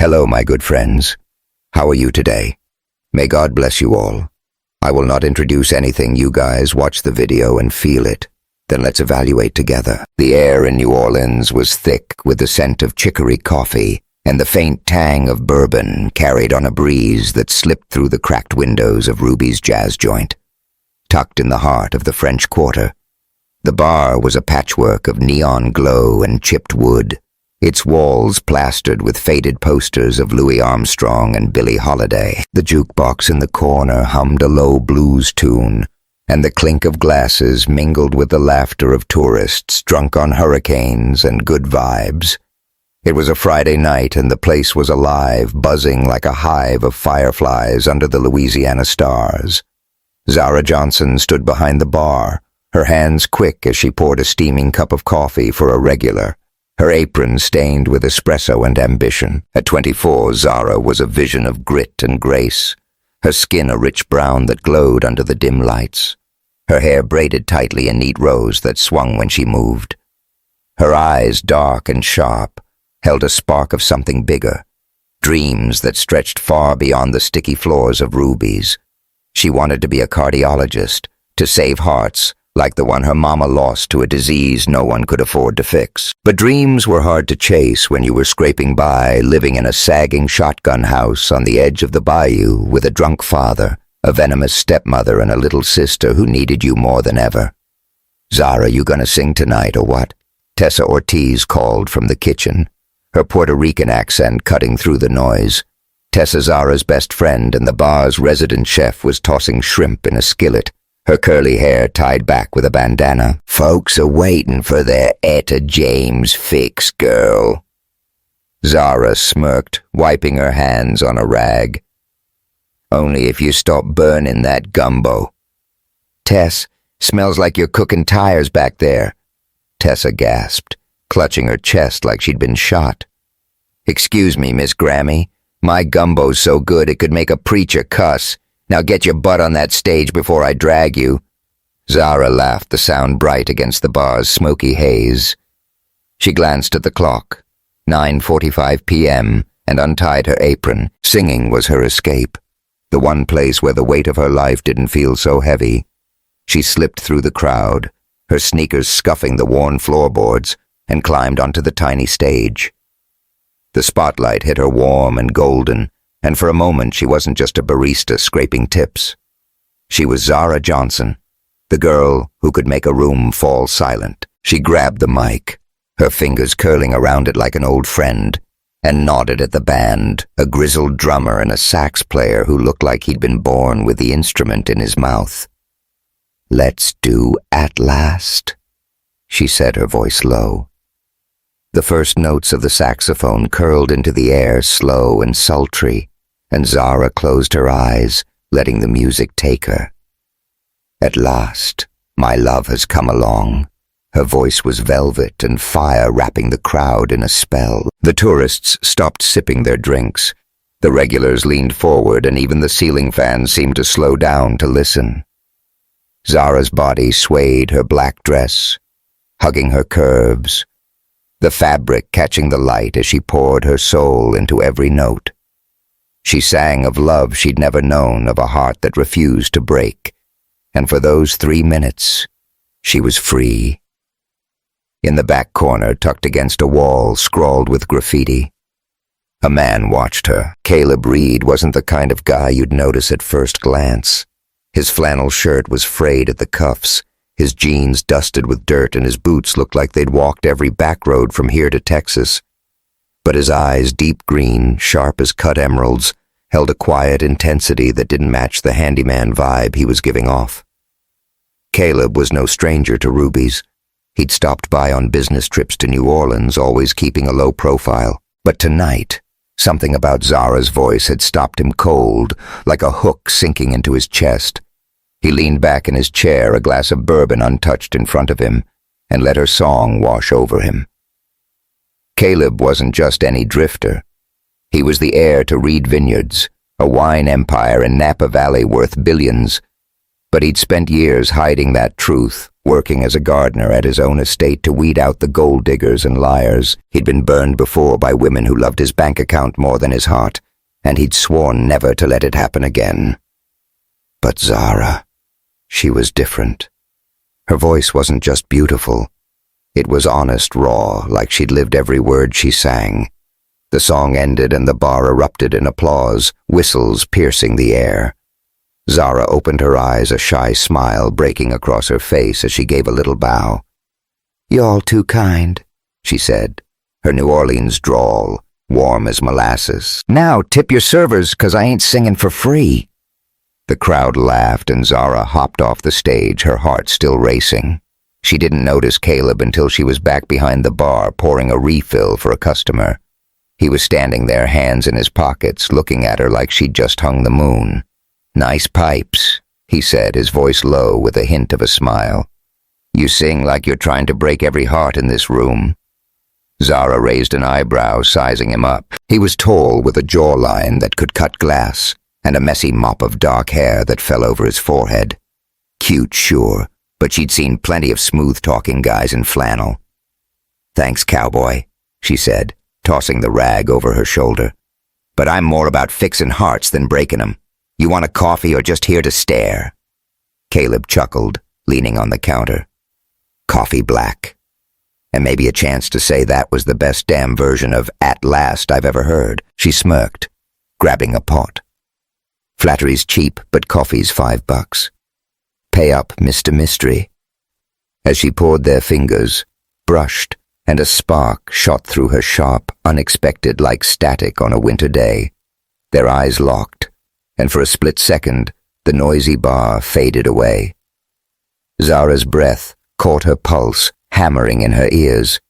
Hello, my good friends. How are you today? May God bless you all. I will not introduce anything. You guys watch the video and feel it. Then let's evaluate together. The air in New Orleans was thick with the scent of chicory coffee and the faint tang of bourbon carried on a breeze that slipped through the cracked windows of Ruby's jazz joint. Tucked in the heart of the French Quarter, the bar was a patchwork of neon glow and chipped wood, its walls plastered with faded posters of Louis Armstrong and Billie Holiday. The jukebox in the corner hummed a low blues tune, and the clink of glasses mingled with the laughter of tourists drunk on hurricanes and good vibes. It was a Friday night and the place was alive, buzzing like a hive of fireflies under the Louisiana stars. Zara Johnson stood behind the bar, her hands quick as she poured a steaming cup of coffee for a regular, her apron stained with espresso and ambition. At 24, Zara was a vision of grit and grace, her skin a rich brown that glowed under the dim lights, her hair braided tightly in neat rows that swung when she moved. Her eyes, dark and sharp, held a spark of something bigger, dreams that stretched far beyond the sticky floors of Ruby's. She wanted to be a cardiologist, to save hearts, like the one her mama lost to a disease no one could afford to fix. But dreams were hard to chase when you were scraping by, living in a sagging shotgun house on the edge of the bayou with a drunk father, a venomous stepmother, and a little sister who needed you more than ever. "Zara, you gonna sing tonight or what?" Tessa Ortiz called from the kitchen, her Puerto Rican accent cutting through the noise. Tessa, Zara's best friend and the bar's resident chef, was tossing shrimp in a skillet, her curly hair tied back with a bandana. "Folks are waiting for their Etta James fix, girl." Zara smirked, wiping her hands on a rag. "Only if you stop burning that gumbo." "Tess, smells like you're cooking tires back there." Tessa gasped, clutching her chest like she'd been shot. "Excuse me, Miss Grammy. My gumbo's so good it could make a preacher cuss. Now get your butt on that stage before I drag you." Zara laughed, the sound bright against the bar's smoky haze. She glanced at the clock, 9:45 p.m., and untied her apron. Singing was her escape, the one place where the weight of her life didn't feel so heavy. She slipped through the crowd, her sneakers scuffing the worn floorboards, and climbed onto the tiny stage. The spotlight hit her warm and golden, and for a moment she wasn't just a barista scraping tips. She was Zara Johnson, the girl who could make a room fall silent. She grabbed the mic, her fingers curling around it like an old friend, and nodded at the band, a grizzled drummer and a sax player who looked like he'd been born with the instrument in his mouth. "Let's do At Last," she said, her voice low. The first notes of the saxophone curled into the air, slow and sultry, and Zara closed her eyes, letting the music take her. "At last, my love has come along." Her voice was velvet and fire, wrapping the crowd in a spell. The tourists stopped sipping their drinks. The regulars leaned forward, and even the ceiling fans seemed to slow down to listen. Zara's body swayed, her black dress hugging her curves, the fabric catching the light as she poured her soul into every note. She sang of love she'd never known, of a heart that refused to break, and for those 3 minutes, she was free. In the back corner, tucked against a wall, scrawled with graffiti, a man watched her. Caleb Reed wasn't the kind of guy you'd notice at first glance. His flannel shirt was frayed at the cuffs, his jeans dusted with dirt, and his boots looked like they'd walked every back road from here to Texas. But his eyes, deep green, sharp as cut emeralds, held a quiet intensity that didn't match the handyman vibe he was giving off. Caleb was no stranger to rubies. He'd stopped by on business trips to New Orleans, always keeping a low profile. But tonight, something about Zara's voice had stopped him cold, like a hook sinking into his chest. He leaned back in his chair, a glass of bourbon untouched in front of him, and let her song wash over him. Caleb wasn't just any drifter. He was the heir to Reed Vineyards, a wine empire in Napa Valley worth billions, but he'd spent years hiding that truth, working as a gardener at his own estate to weed out the gold diggers and liars. He'd been burned before by women who loved his bank account more than his heart, and he'd sworn never to let it happen again. But Zara, she was different. Her voice wasn't just beautiful. It was honest, raw, like she'd lived every word she sang. The song ended and the bar erupted in applause, whistles piercing the air. Zara opened her eyes, a shy smile breaking across her face as she gave a little bow. "You're all too kind," she said, her New Orleans drawl, warm as molasses. "Now tip your servers, 'cause I ain't singing for free." The crowd laughed and Zara hopped off the stage, her heart still racing. She didn't notice Caleb until she was back behind the bar pouring a refill for a customer. He was standing there, hands in his pockets, looking at her like she'd just hung the moon. "Nice pipes," he said, his voice low with a hint of a smile. "You sing like you're trying to break every heart in this room." Zara raised an eyebrow, sizing him up. He was tall, with a jawline that could cut glass, and a messy mop of dark hair that fell over his forehead. Cute, sure, but she'd seen plenty of smooth-talking guys in flannel. "Thanks, cowboy," she said, tossing the rag over her shoulder. "But I'm more about fixing hearts than breaking 'em. You want a coffee or just here to stare?" Caleb chuckled, leaning on the counter. "Coffee black." And maybe a chance to say that was the best damn version of "at last" I've ever heard. She smirked, grabbing a pot. "Flattery's cheap, but coffee's $5. Pay up, Mr. Mystery." As she poured their fingers, brushed, and a spark shot through her sharp, unexpected like static on a winter day. Their eyes locked, and for a split second, the noisy bar faded away. Zara's breath caught her pulse, hammering in her ears.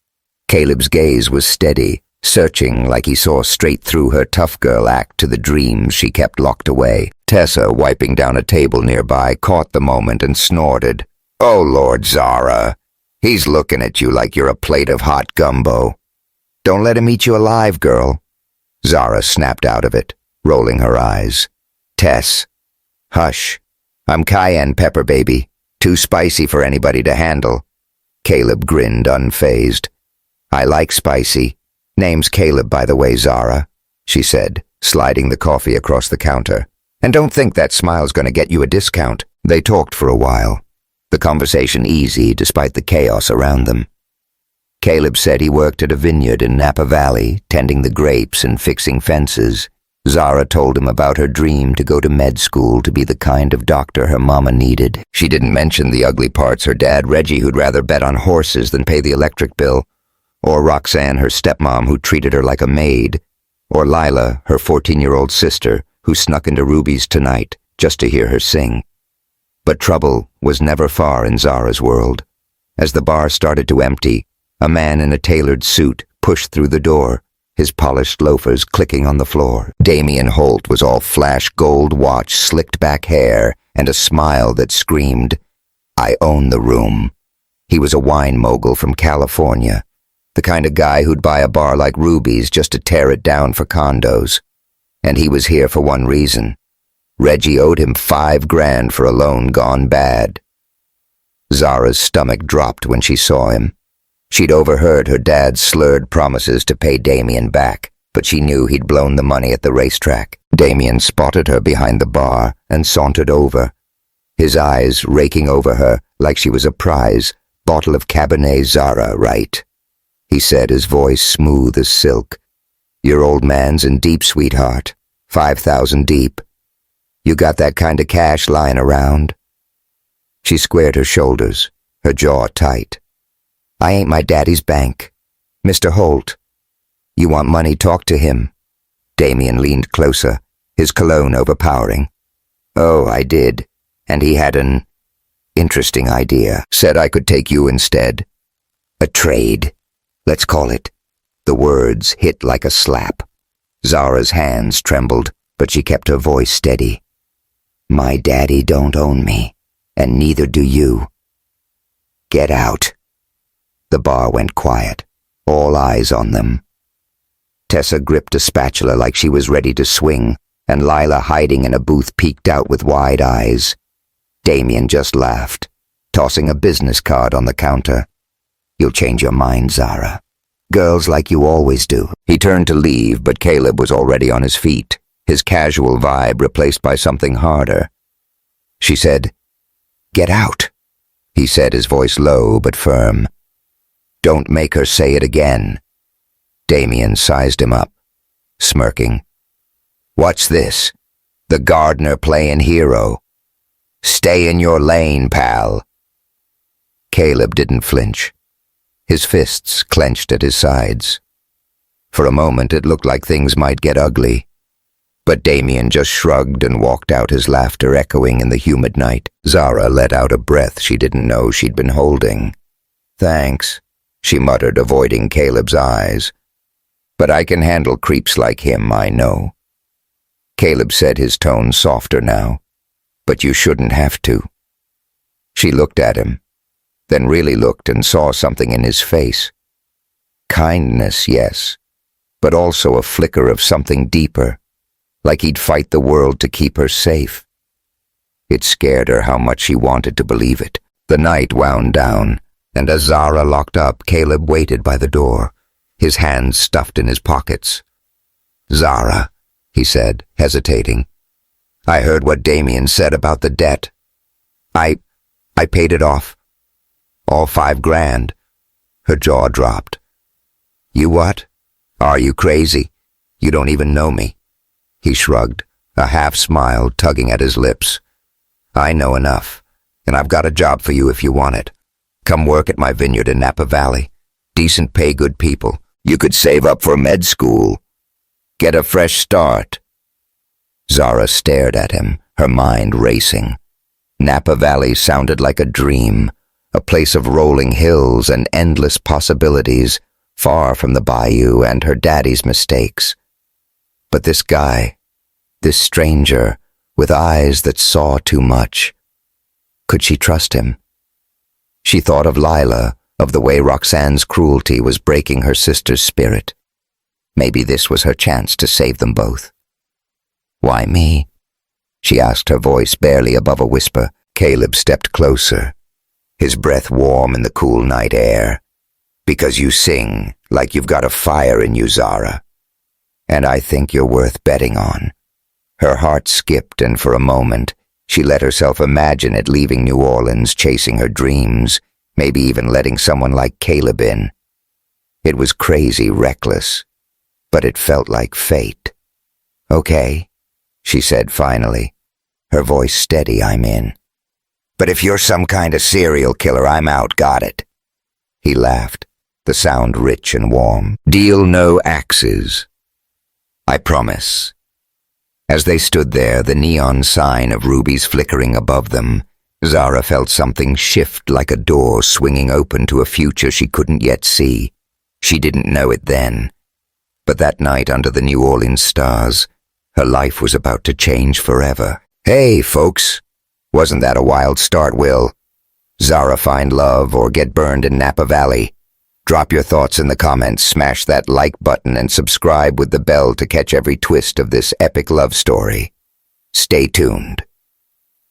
Caleb's gaze was steady, searching like he saw straight through her tough girl act to the dreams she kept locked away. Tessa, wiping down a table nearby, caught the moment and snorted. "Oh, Lord, Zara. He's looking at you like you're a plate of hot gumbo. Don't let him eat you alive, girl." Zara snapped out of it, rolling her eyes. "Tess, hush. I'm cayenne pepper, baby. Too spicy for anybody to handle." Caleb grinned, unfazed. "I like spicy. Name's Caleb, by the way, Zara," she said, sliding the coffee across the counter. "And don't think that smile's going to get you a discount." They talked for a while, the conversation easy despite the chaos around them. Caleb said he worked at a vineyard in Napa Valley, tending the grapes and fixing fences. Zara told him about her dream to go to med school to be the kind of doctor her mama needed. She didn't mention the ugly parts, her dad, Reggie, who'd rather bet on horses than pay the electric bill, or Roxanne, her stepmom, who treated her like a maid, or Lila, her 14-year-old sister, who snuck into Ruby's tonight just to hear her sing. But trouble was never far in Zara's world. As the bar started to empty, a man in a tailored suit pushed through the door, his polished loafers clicking on the floor. Damien Holt was all flash gold watch, slicked back hair, and a smile that screamed, "I own the room." He was a wine mogul from California, the kind of guy who'd buy a bar like Ruby's just to tear it down for condos. And he was here for one reason. Reggie owed him $5,000 for a loan gone bad. Zara's stomach dropped when she saw him. She'd overheard her dad's slurred promises to pay Damien back, but she knew he'd blown the money at the racetrack. Damien spotted her behind the bar and sauntered over, his eyes raking over her like she was a prize. "Bottle of Cabernet, Zara, right?" he said, his voice smooth as silk. "Your old man's in deep, sweetheart. 5,000 deep. You got that kind of cash lying around?" She squared her shoulders, her jaw tight. "I ain't my daddy's bank. Mr. Holt. You want money, talk to him." Damien leaned closer, his cologne overpowering. "Oh, I did. And he had an interesting idea. Said I could take you instead. A trade, let's call it." The words hit like a slap. Zara's hands trembled, but she kept her voice steady. "My daddy don't own me, and neither do you. Get out." The bar went quiet, all eyes on them. Tessa gripped a spatula like she was ready to swing, and Lila, hiding in a booth, peeked out with wide eyes. Damien just laughed. tossing a business card on the counter. "You'll change your mind, Zara. Girls like you always do." He turned to leave, but Caleb was already on his feet, his casual vibe replaced by something harder. She said, "Get out," he said, his voice low but firm. "Don't make her say it again." Damien sized him up, smirking. "What's this? The gardener playing hero? Stay in your lane, pal." Caleb didn't flinch, his fists clenched at his sides. For a moment it looked like things might get ugly, but Damien just shrugged and walked out, his laughter echoing in the humid night. Zara let out a breath she didn't know she'd been holding. "Thanks," she muttered, avoiding Caleb's eyes. "But I can handle creeps like him, I know." Caleb said, his tone softer now. "But you shouldn't have to." She looked at him, then really looked and saw something in his face. Kindness, yes, but also a flicker of something deeper, like he'd fight the world to keep her safe. It scared her how much she wanted to believe it. The night wound down, and as Zara locked up, Caleb waited by the door, his hands stuffed in his pockets. "Zara," he said, hesitating, "I heard what Damien said about the debt. I paid it off. All $5,000. Her jaw dropped. "You what? Are you crazy? You don't even know me." He shrugged, a half-smile tugging at his lips. "I know enough, and I've got a job for you if you want it. Come work at my vineyard in Napa Valley. Decent pay, good people. You could save up for med school. Get a fresh start." Zara stared at him, her mind racing. Napa Valley sounded like a dream, a place of rolling hills and endless possibilities, far from the bayou and her daddy's mistakes. But this guy, this stranger, with eyes that saw too much, could she trust him? She thought of Lila, of the way Roxanne's cruelty was breaking her sister's spirit. Maybe this was her chance to save them both. "Why me?" she asked, her voice barely above a whisper. Caleb stepped closer, his breath warm in the cool night air. "Because you sing like you've got a fire in you, Zara. And I think you're worth betting on." Her heart skipped, and for a moment, she let herself imagine it, leaving New Orleans, chasing her dreams, maybe even letting someone like Caleb in. It was crazy, reckless, but it felt like fate. "Okay," she said finally, her voice steady. "I'm in. But if you're some kind of serial killer, I'm out, got it?" He laughed, the sound rich and warm. "Deal no axes. I promise." As they stood there, the neon sign of rubies flickering above them, Zara felt something shift, like a door swinging open to a future she couldn't yet see. She didn't know it then, but that night under the New Orleans stars, her life was about to change forever. "Hey, folks, wasn't that a wild start, Will? Zara find love or get burned in Napa Valley? Drop your thoughts in the comments, smash that like button, and subscribe with the bell to catch every twist of this epic love story. Stay tuned."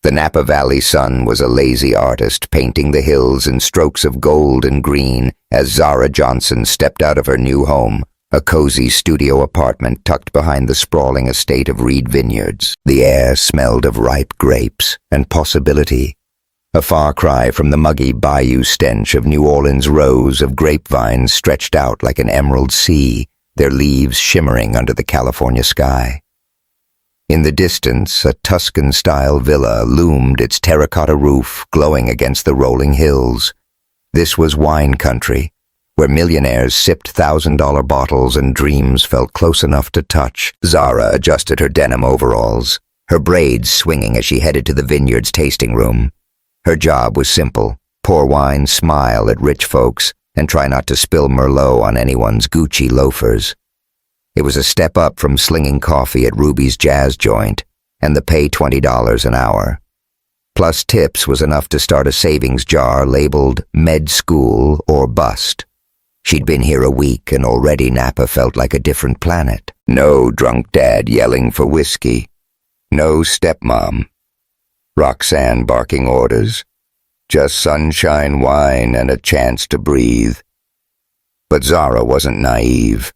The Napa Valley sun was a lazy artist, painting the hills in strokes of gold and green as Zara Johnson stepped out of her new home, a cozy studio apartment tucked behind the sprawling estate of Reed Vineyards. The air smelled of ripe grapes and possibility, a far cry from the muggy bayou stench of New Orleans. Rows of grapevines stretched out like an emerald sea, their leaves shimmering under the California sky. In the distance, a Tuscan-style villa loomed, its terracotta roof glowing against the rolling hills. This was wine country, where millionaires sipped $1,000 bottles and dreams felt close enough to touch. Zara adjusted her denim overalls, her braids swinging as she headed to the vineyard's tasting room. Her job was simple: pour wine, smile at rich folks, and try not to spill Merlot on anyone's Gucci loafers. It was a step up from slinging coffee at Ruby's jazz joint, and the pay $20 an hour. Plus tips was enough to start a savings jar labeled med school or bust. She'd been here a week, and already Napa felt like a different planet. No drunk dad yelling for whiskey. No stepmom. Roxanne barking orders. Just sunshine, wine, and a chance to breathe. But Zara wasn't naive.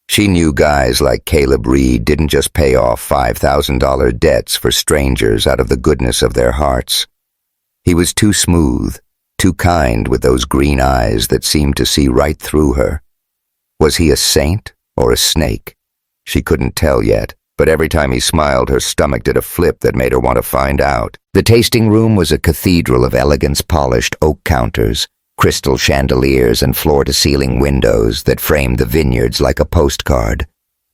She knew guys like Caleb Reed didn't just pay off $5,000 debts for strangers out of the goodness of their hearts. He was too smooth, too kind with those green eyes that seemed to see right through her. Was he a saint or a snake? She couldn't tell yet, but every time he smiled, her stomach did a flip that made her want to find out. The tasting room was a cathedral of elegance, polished oak counters, crystal chandeliers, and floor-to-ceiling windows that framed the vineyards like a postcard.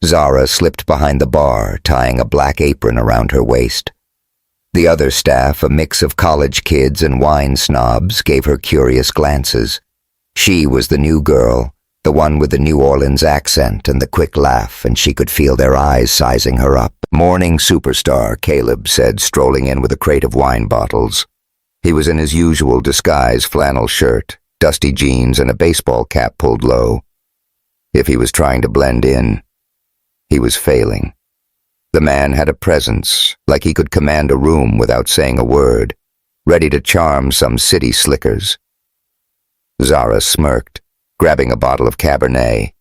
Zara slipped behind the bar, tying a black apron around her waist. The other staff, a mix of college kids and wine snobs, gave her curious glances. She was the new girl, the one with the New Orleans accent and the quick laugh, and she could feel their eyes sizing her up. "Morning, superstar," Caleb said, strolling in with a crate of wine bottles. He was in his usual disguise flannel shirt, dusty jeans, and a baseball cap pulled low. If he was trying to blend in, he was failing. The man had a presence, like he could command a room without saying a word, ready to charm some city slickers. Zara smirked, grabbing a bottle of Cabernet.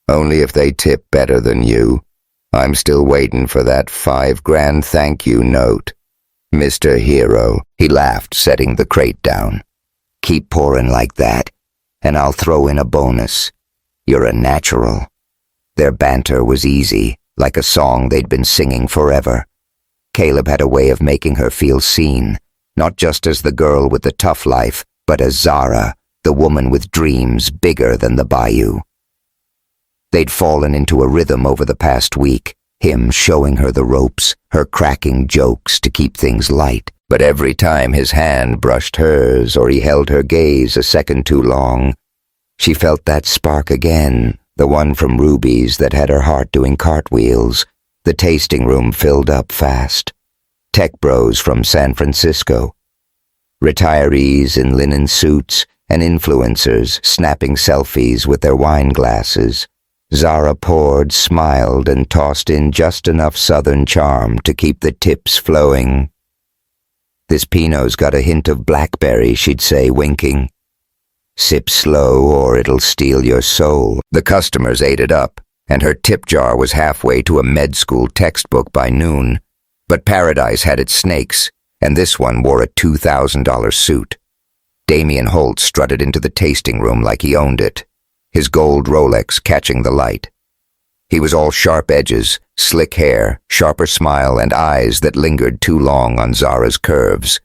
"Only if they tip better than you. I'm still waiting for that $5,000 thank you note. Mr. Hero," he laughed, setting the crate down. "Keep pouring like that, and I'll throw in a bonus. You're a natural." Their banter was easy, like a song they'd been singing forever. Caleb had a way of making her feel seen, not just as the girl with the tough life, but as Zara, the woman with dreams bigger than the bayou. They'd fallen into a rhythm over the past week, him showing her the ropes, her cracking jokes to keep things light. But every time his hand brushed hers or he held her gaze a second too long, she felt that spark again, the one from Ruby's that had her heart doing cartwheels. The tasting room filled up fast. Tech bros from San Francisco, retirees in linen suits, and influencers snapping selfies with their wine glasses. Zara poured, smiled, and tossed in just enough southern charm to keep the tips flowing. "This Pinot's got a hint of blackberry," she'd say, winking. "Sip slow or it'll steal your soul." The customers ate it up, and her tip jar was halfway to a med school textbook by noon. But Paradise had its snakes, and this one wore a $2,000 suit. Damien Holt strutted into the tasting room like he owned it, his gold Rolex catching the light. He was all sharp edges, slick hair, sharper smile, and eyes that lingered too long on Zara's curves.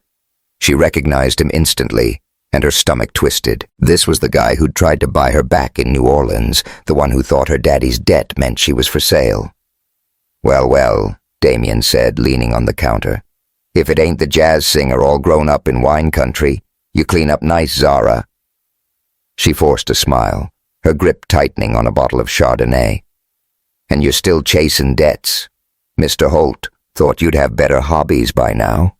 She recognized him instantly, and her stomach twisted. This was the guy who'd tried to buy her back in New Orleans, the one who thought her daddy's debt meant she was for sale. "Well, well," Damien said, leaning on the counter. "If it ain't the jazz singer all grown up in wine country, you clean up nice, Zara." She forced a smile, her grip tightening on a bottle of Chardonnay. "And you're still chasing debts. Mr. Holt thought you'd have better hobbies by now."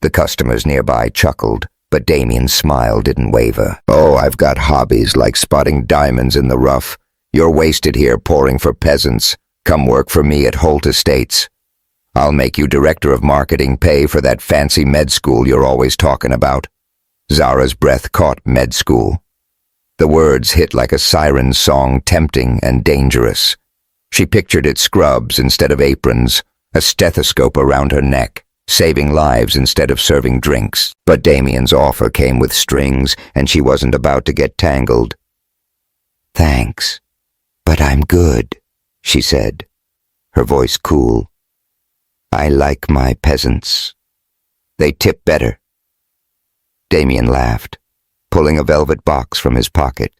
The customers nearby chuckled, but Damien's smile didn't waver. "Oh, I've got hobbies like spotting diamonds in the rough. You're wasted here pouring for peasants. Come work for me at Holt Estates. I'll make you director of marketing, pay for that fancy med school you're always talking about." Zara's breath caught med school. The words hit like a siren song, tempting and dangerous. She pictured its scrubs instead of aprons, a stethoscope around her neck, saving lives instead of serving drinks. But Damien's offer came with strings, and she wasn't about to get tangled. "Thanks, but I'm good," she said, her voice cool. "I like my peasants. They tip better." Damien laughed, pulling a velvet box from his pocket.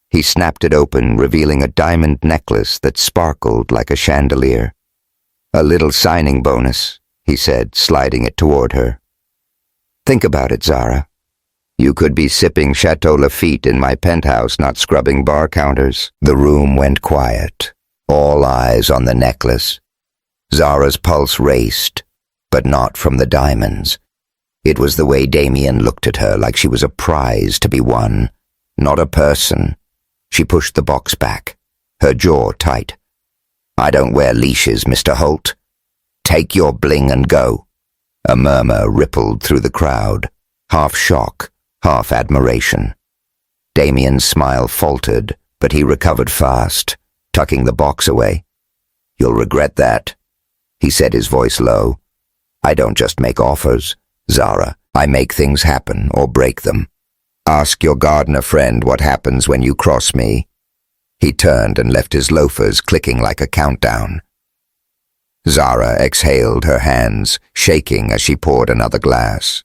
He snapped it open, revealing a diamond necklace that sparkled like a chandelier. "A little signing bonus," he said, sliding it toward her. "Think about it, Zara. You could be sipping Chateau Lafite in my penthouse, not scrubbing bar counters." The room went quiet, all eyes on the necklace. Zara's pulse raced, but not from the diamonds. It was the way Damien looked at her, like she was a prize to be won, not a person. She pushed the box back, her jaw tight. "I don't wear leashes, Mr. Holt. Take your bling and go." A murmur rippled through the crowd. half shock, half admiration. Damien's smile faltered, but he recovered fast, tucking the box away. "You'll regret that," he said, his voice low. "I don't just make offers, Zara. I make things happen or break them. Ask your gardener friend what happens when you cross me." He turned and left his loafers clicking like a countdown. Zara exhaled, her hands shaking as she poured another glass.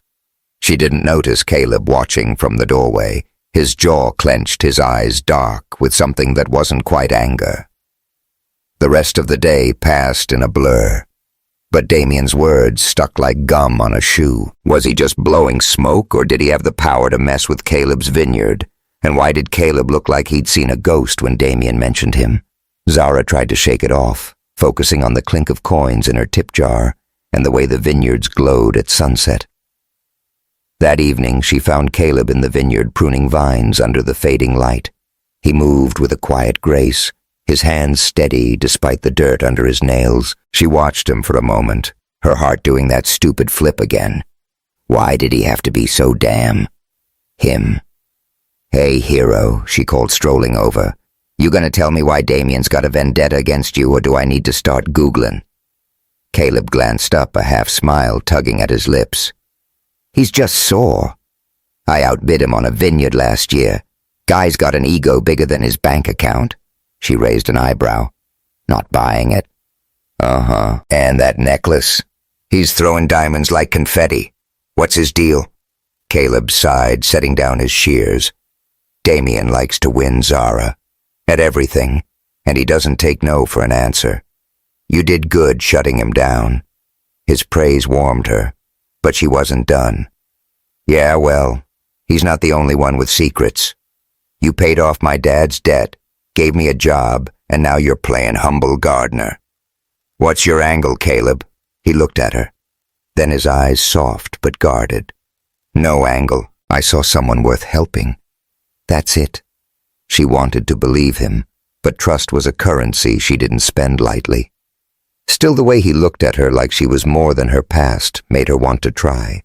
She didn't notice Caleb watching from the doorway, his jaw clenched, his eyes dark with something that wasn't quite anger. The rest of the day passed in a blur, but Damien's words stuck like gum on a shoe. Was he just blowing smoke, or did he have the power to mess with Caleb's vineyard? And why did Caleb look like he'd seen a ghost when Damien mentioned him? Zara tried to shake it off, focusing on the clink of coins in her tip jar and the way the vineyards glowed at sunset. That evening, she found Caleb in the vineyard pruning vines under the fading light. He moved with a quiet grace, his hands steady despite the dirt under his nails. She watched him for a moment, her heart doing that stupid flip again. Why did he have to be so damn him? "Hey, hero," she called, strolling over. "You gonna tell me why Damien's got a vendetta against you, or do I need to start Googling?" Caleb glanced up, a half smile tugging at his lips. "He's just sore. I outbid him on a vineyard last year. Guy's got an ego bigger than his bank account." She raised an eyebrow. "Not buying it?" "Uh-huh. And that necklace? He's throwing diamonds like confetti. What's his deal?" Caleb sighed, setting down his shears. "Damien likes to win, Zara. At everything, and he doesn't take no for an answer. You did good shutting him down." His praise warmed her, but she wasn't done. "Yeah, well, he's not the only one with secrets. You paid off my dad's debt, gave me a job, and now you're playing humble gardener. What's your angle, Caleb?" He looked at her. Then his eyes soft but guarded. "No angle. I saw someone worth helping. That's it." She wanted to believe him, but trust was a currency she didn't spend lightly. Still, the way he looked at her like she was more than her past made her want to try.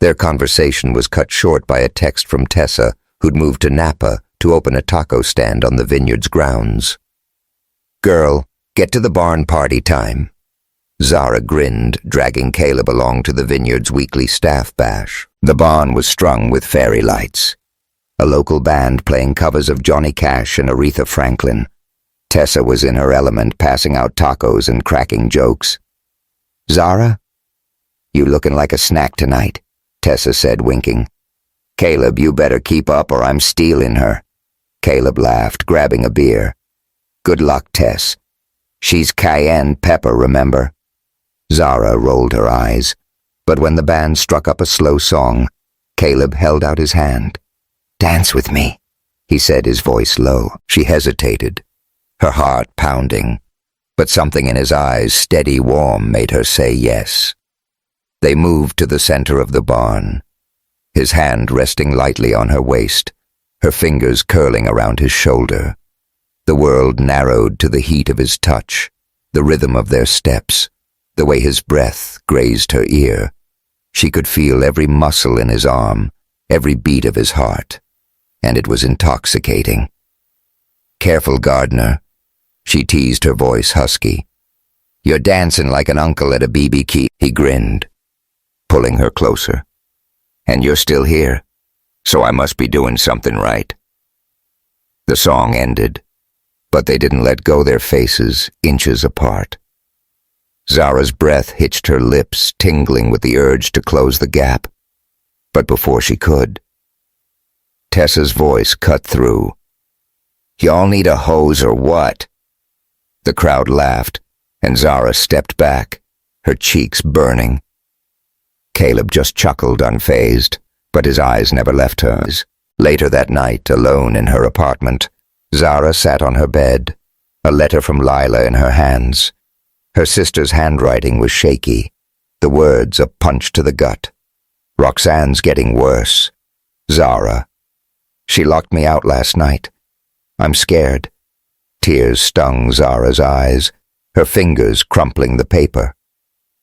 Their conversation was cut short by a text from Tessa, who'd moved to Napa to open a taco stand on the vineyard's grounds. "Girl, get to the barn, party time." Zara grinned, dragging Caleb along to the vineyard's weekly staff bash. The barn was strung with fairy lights. A local band playing covers of Johnny Cash and Aretha Franklin. Tessa was in her element, passing out tacos and cracking jokes. "Zara? You looking like a snack tonight," Tessa said, winking. "Caleb, you better keep up or I'm stealing her." Caleb laughed, grabbing a beer. "Good luck, Tess. She's cayenne pepper, remember?" Zara rolled her eyes, but when the band struck up a slow song, Caleb held out his hand. "Dance with me," he said, his voice low. She hesitated, her heart pounding, but something in his eyes, steady, warm, made her say yes. They moved to the center of the barn, his hand resting lightly on her waist, her fingers curling around his shoulder. The world narrowed to the heat of his touch, the rhythm of their steps, the way his breath grazed her ear. She could feel every muscle in his arm, every beat of his heart, and it was intoxicating. "Careful, gardener," she teased, her voice husky. "You're dancing like an uncle at a BBQ." He grinned, pulling her closer. "And you're still here, so I must be doing something right." The song ended, but they didn't let go, their faces inches apart. Zara's breath hitched her lips, tingling with the urge to close the gap. But before she could, Tessa's voice cut through. "Y'all need a hose or what?" The crowd laughed, and Zara stepped back, her cheeks burning. Caleb just chuckled, unfazed, but his eyes never left hers. Later that night, alone in her apartment, Zara sat on her bed, a letter from Lila in her hands. Her sister's handwriting was shaky, the words a punch to the gut. "Roxanne's getting worse. Zara. She locked me out last night. I'm scared." Tears stung Zara's eyes, her fingers crumpling the paper.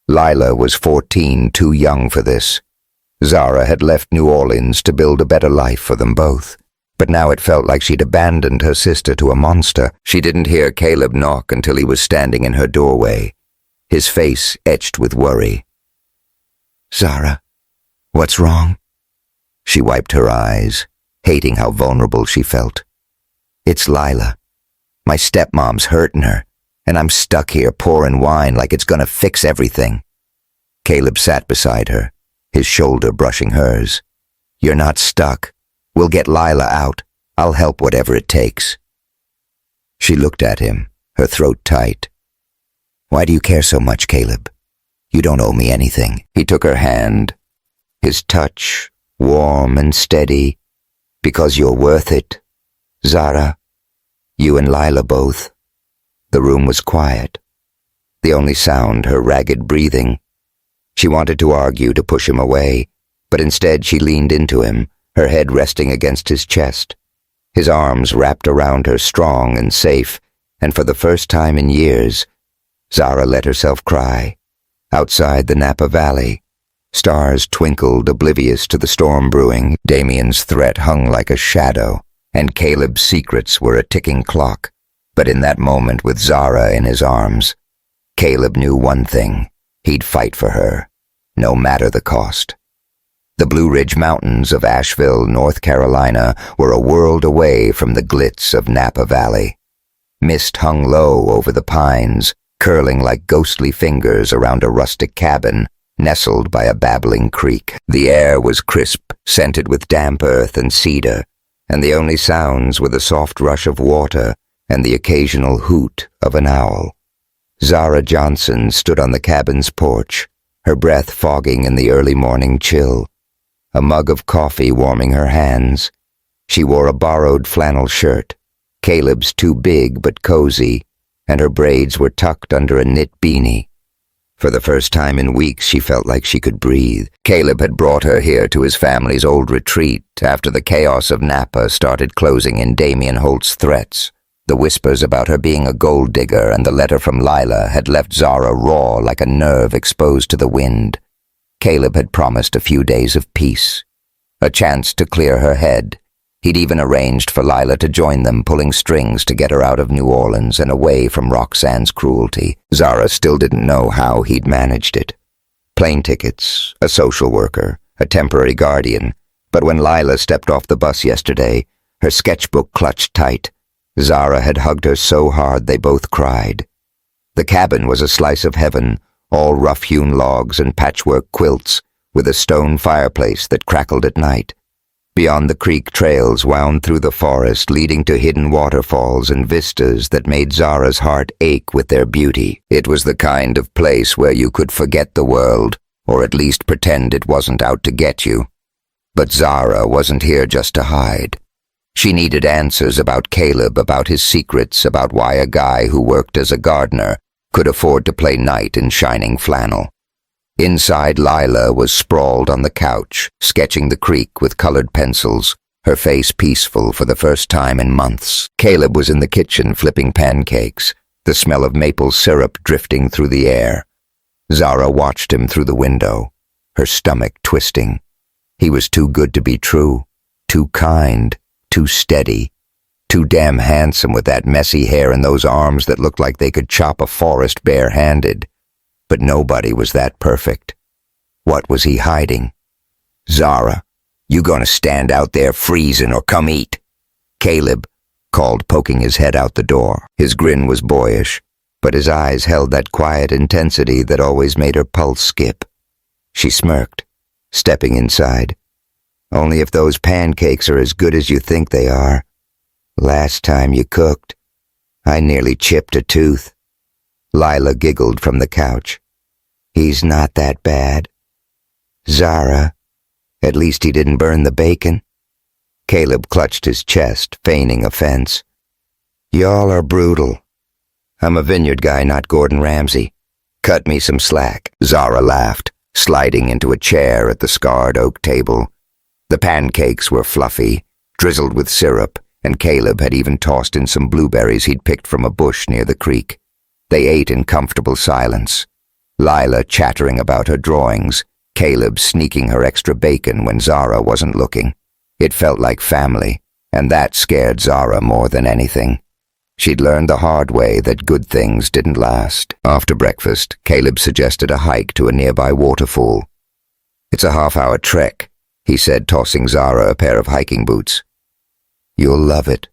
Lila was 14, too young for this. Zara had left New Orleans to build a better life for them both. But now it felt like she'd abandoned her sister to a monster. She didn't hear Caleb knock until he was standing in her doorway, his face etched with worry. "Zara, what's wrong?" She wiped her eyes, hating how vulnerable she felt. "It's Lila. My stepmom's hurting her, and I'm stuck here pouring wine like it's gonna fix everything." Caleb sat beside her, his shoulder brushing hers. "You're not stuck. We'll get Lila out. I'll help whatever it takes." She looked at him, her throat tight. "Why do you care so much, Caleb? You don't owe me anything." He took her hand, his touch warm and steady. "Because you're worth it, Zara. You and Lila both." The room was quiet, the only sound her ragged breathing. She wanted to argue, to push him away, but instead she leaned into him, her head resting against his chest. His arms wrapped around her, strong and safe, and for the first time in years, Zara let herself cry. Outside the Napa Valley, stars twinkled, oblivious to the storm brewing. Damien's threat hung like a shadow, and Caleb's secrets were a ticking clock. But in that moment, with Zara in his arms, Caleb knew one thing: he'd fight for her, no matter the cost. The Blue Ridge Mountains of Asheville, North Carolina, were a world away from the glitz of Napa Valley. Mist hung low over the pines, curling like ghostly fingers around a rustic cabin nestled by a babbling creek. The air was crisp, scented with damp earth and cedar, and the only sounds were the soft rush of water and the occasional hoot of an owl. Zara Johnson stood on the cabin's porch, her breath fogging in the early morning chill, a mug of coffee warming her hands. She wore a borrowed flannel shirt, Caleb's too big but cozy, and her braids were tucked under a knit beanie. For the first time in weeks, she felt like she could breathe. Caleb had brought her here to his family's old retreat after the chaos of Napa started closing in Damien Holt's threats. The whispers about her being a gold digger and the letter from Lila had left Zara raw like a nerve exposed to the wind. Caleb had promised a few days of peace, a chance to clear her head. He'd even arranged for Lila to join them, pulling strings to get her out of New Orleans and away from Roxanne's cruelty. Zara still didn't know how he'd managed it. Plane tickets, a social worker, a temporary guardian. But when Lila stepped off the bus yesterday, her sketchbook clutched tight. Zara had hugged her so hard they both cried. The cabin was a slice of heaven, all rough-hewn logs and patchwork quilts, with a stone fireplace that crackled at night. Beyond the creek, trails wound through the forest, leading to hidden waterfalls and vistas that made Zara's heart ache with their beauty. It was the kind of place where you could forget the world, or at least pretend it wasn't out to get you. But Zara wasn't here just to hide. She needed answers about Caleb, about his secrets, about why a guy who worked as a gardener could afford to play knight in shining flannel. Inside, Lila was sprawled on the couch, sketching the creek with colored pencils, her face peaceful for the first time in months. Caleb was in the kitchen flipping pancakes, the smell of maple syrup drifting through the air. Zara watched him through the window, her stomach twisting. He was too good to be true, too kind, too steady, too damn handsome with that messy hair and those arms that looked like they could chop a forest bare-handed. But nobody was that perfect. What was he hiding? "Zara, you gonna stand out there freezing or come eat?" Caleb called, poking his head out the door. His grin was boyish, but his eyes held that quiet intensity that always made her pulse skip. She smirked, stepping inside. "Only if those pancakes are as good as you think they are. Last time you cooked, I nearly chipped a tooth." Lila giggled from the couch. "He's not that bad. Zara, at least he didn't burn the bacon." Caleb clutched his chest, feigning offense. "Y'all are brutal. I'm a vineyard guy, not Gordon Ramsay. Cut me some slack." Zara laughed, sliding into a chair at the scarred oak table. The pancakes were fluffy, drizzled with syrup, and Caleb had even tossed in some blueberries he'd picked from a bush near the creek. They ate in comfortable silence, Lila chattering about her drawings, Caleb sneaking her extra bacon when Zara wasn't looking. It felt like family, and that scared Zara more than anything. She'd learned the hard way that good things didn't last. After breakfast, Caleb suggested a hike to a nearby waterfall. "It's a half-hour trek," he said, tossing Zara a pair of hiking boots. "You'll love it,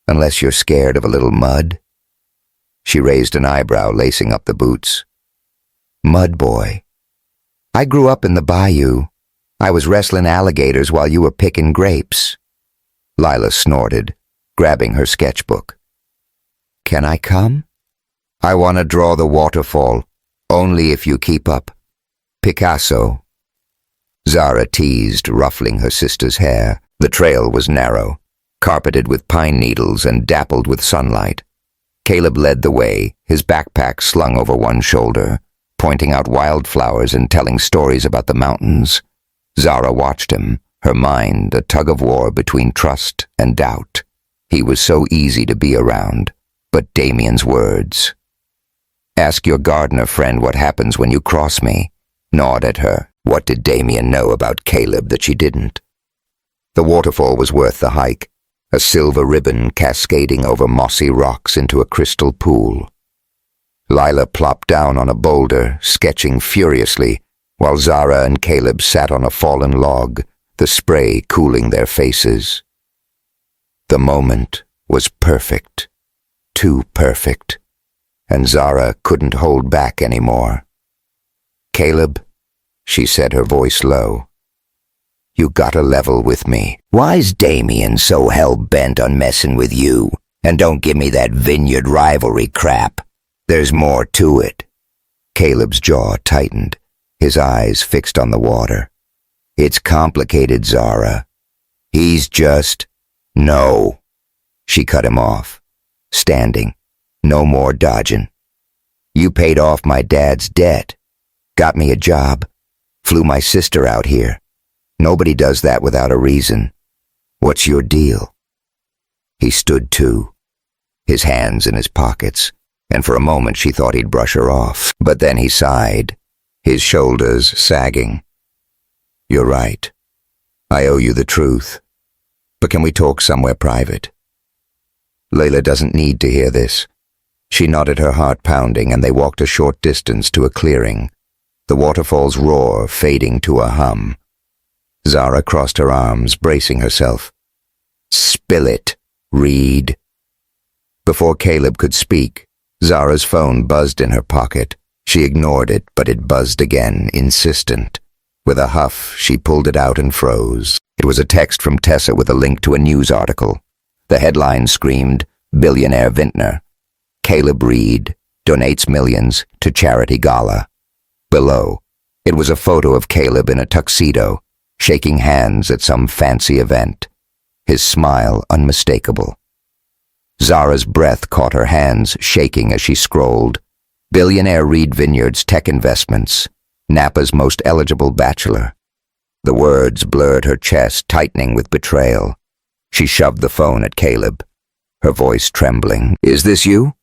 unless you're scared of a little mud." She raised an eyebrow, lacing up the boots. "Mud boy. I grew up in the bayou. I was wrestling alligators while you were picking grapes." Lila snorted, grabbing her sketchbook. "Can I come?" "I want to draw the waterfall, only if you keep up. Picasso." Zara teased, ruffling her sister's hair. The trail was narrow, carpeted with pine needles and dappled with sunlight. Caleb led the way, his backpack slung over one shoulder, pointing out wildflowers and telling stories about the mountains. Zara watched him, her mind a tug-of-war between trust and doubt. He was so easy to be around, but Damien's words. "Ask your gardener friend what happens when you cross me," gnawed at her. What did Damien know about Caleb that she didn't? The waterfall was worth the hike, a silver ribbon cascading over mossy rocks into a crystal pool. Lila plopped down on a boulder, sketching furiously, while Zara and Caleb sat on a fallen log, the spray cooling their faces. The moment was perfect, too perfect, and Zara couldn't hold back anymore. "Caleb," she said, her voice low, "you gotta level with me. Why's Damien so hell-bent on messing with you? And don't give me that vineyard rivalry crap. There's more to it." Caleb's jaw tightened, his eyes fixed on the water. "It's complicated, Zara. He's just—" "No." She cut him off, standing. "No more dodging. You paid off my dad's debt, got me a job, flew my sister out here. Nobody does that without a reason. What's your deal?" He stood too, his hands in his pockets, and for a moment she thought he'd brush her off. But then he sighed, his shoulders sagging. "You're right. I owe you the truth. But can we talk somewhere private?" Layla doesn't need to hear this. She nodded, her heart pounding, and they walked a short distance to a clearing, the waterfall's roar fading to a hum. Zara crossed her arms, bracing herself. "Spill it, Reed." Before Caleb could speak, Zara's phone buzzed in her pocket. She ignored it, but it buzzed again, insistent. With a huff, she pulled it out and froze. It was a text from Tessa with a link to a news article. The headline screamed, "Billionaire Vintner. Caleb Reed donates millions to charity gala." Below, it was a photo of Caleb in a tuxedo, shaking hands at some fancy event, his smile unmistakable. Zara's breath caught her hands shaking as she scrolled. "Billionaire Reed Vineyards Tech Investments, Napa's most eligible bachelor." The words blurred her chest, tightening with betrayal. She shoved the phone at Caleb, her voice trembling. "Is this you?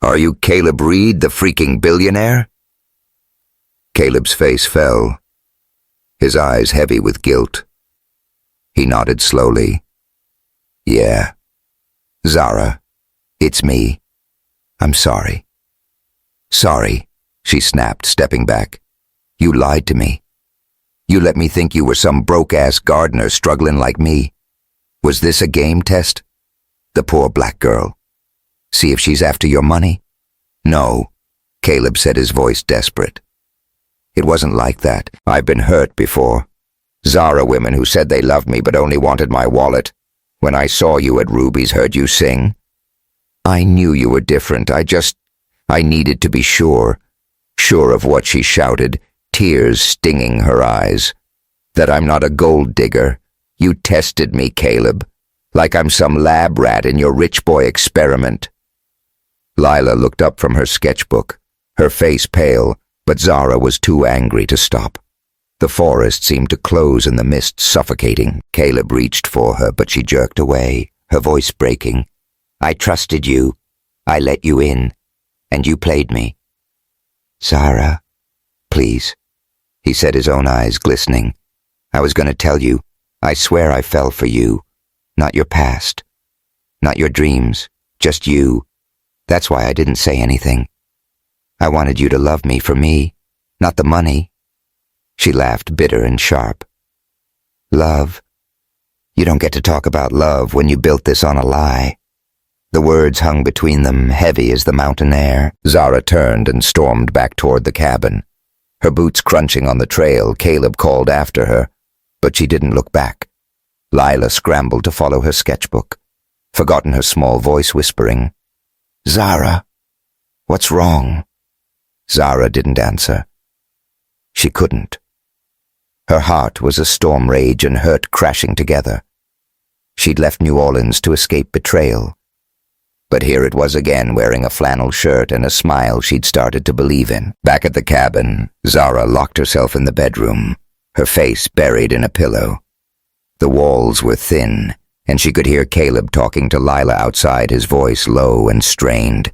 Are you Caleb Reed, the freaking billionaire?" Caleb's face fell, his eyes heavy with guilt. He nodded slowly. "Yeah. Zara, it's me. I'm sorry." "Sorry," she snapped, stepping back. "You lied to me. You let me think you were some broke-ass gardener struggling like me. Was this a game test? The poor black girl. See if she's after your money?" "No," Caleb said, his voice desperate. "It wasn't like that. I've been hurt before. Zara women who said they loved me but only wanted my wallet. When I saw you at Ruby's, heard you sing. I knew you were different. I needed to be sure. Sure of what?" she shouted, tears stinging her eyes. "That I'm not a gold digger. You tested me, Caleb, like I'm some lab rat in your rich boy experiment." Lila looked up from her sketchbook, her face pale, but Zara was too angry to stop. The forest seemed to close in the mist, suffocating. Caleb reached for her, but she jerked away, her voice breaking. "I trusted you. I let you in, and you played me." "Zara, please." he said, his own eyes glistening. "I was going to tell you. I swear I fell for you. Not your past. Not your dreams. Just you. That's why I didn't say anything. I wanted you to love me for me, not the money." She laughed, bitter and sharp. "Love? You don't get to talk about love when you built this on a lie." The words hung between them, heavy as the mountain air. Zara turned and stormed back toward the cabin. Her boots crunching on the trail, Caleb called after her, but she didn't look back. Lila scrambled to follow her sketchbook, forgotten her small voice whispering, "Zara, what's wrong?" Zara didn't answer. She couldn't. Her heart was a storm rage and hurt crashing together. She'd left New Orleans to escape betrayal. But here it was again, wearing a flannel shirt and a smile she'd started to believe in. Back at the cabin, Zara locked herself in the bedroom, her face buried in a pillow. The walls were thin, and she could hear Caleb talking to Lila outside, his voice low and strained.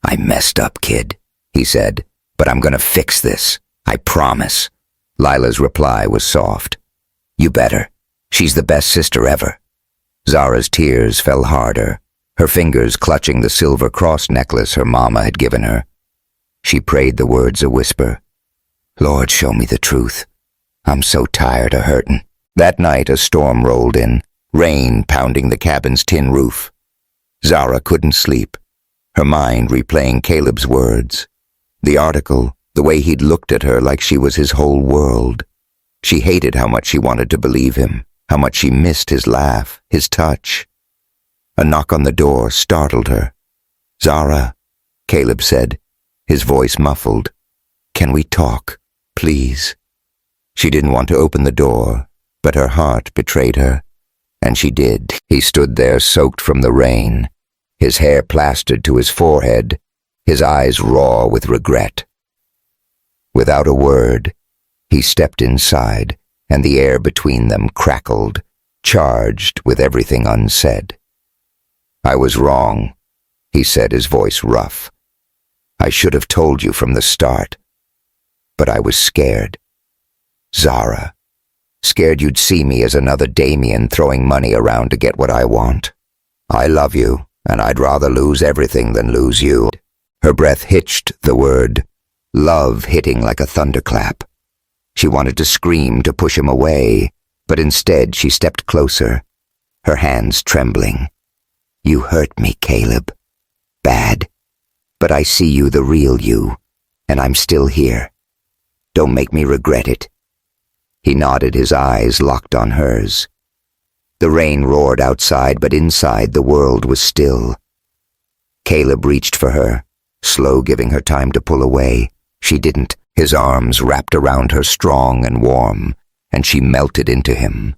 "I messed up, kid," he said, "but I'm gonna fix this. I promise." Lila's reply was soft. "You better. She's the best sister ever." Zara's tears fell harder, her fingers clutching the silver cross necklace her mama had given her. She prayed the words a whisper. "Lord, show me the truth. I'm so tired of hurting." That night a storm rolled in, rain pounding the cabin's tin roof. Zara couldn't sleep, her mind replaying Caleb's words. The article, the way he'd looked at her like she was his whole world. She hated how much she wanted to believe him, how much she missed his laugh, his touch. A knock on the door startled her. "Zara," Caleb said, his voice muffled. "Can we talk, please?" She didn't want to open the door, but her heart betrayed her, and she did. He stood there soaked from the rain, his hair plastered to his forehead, his eyes raw with regret. Without a word, he stepped inside, and the air between them crackled, charged with everything unsaid. "I was wrong," he said, his voice rough. "I should have told you from the start. But I was scared. Zara. Scared you'd see me as another Damien throwing money around to get what I want. I love you, and I'd rather lose everything than lose you." Her breath hitched, the word love hitting like a thunderclap. She wanted to scream to push him away, but instead she stepped closer, her hands trembling. "You hurt me, Caleb. Bad. But I see you, the real you, and I'm still here. Don't make me regret it." He nodded, his eyes locked on hers. The rain roared outside, but inside the world was still. Caleb reached for her, slow, giving her time to pull away. She didn't. His arms wrapped around her strong and warm, and she melted into him,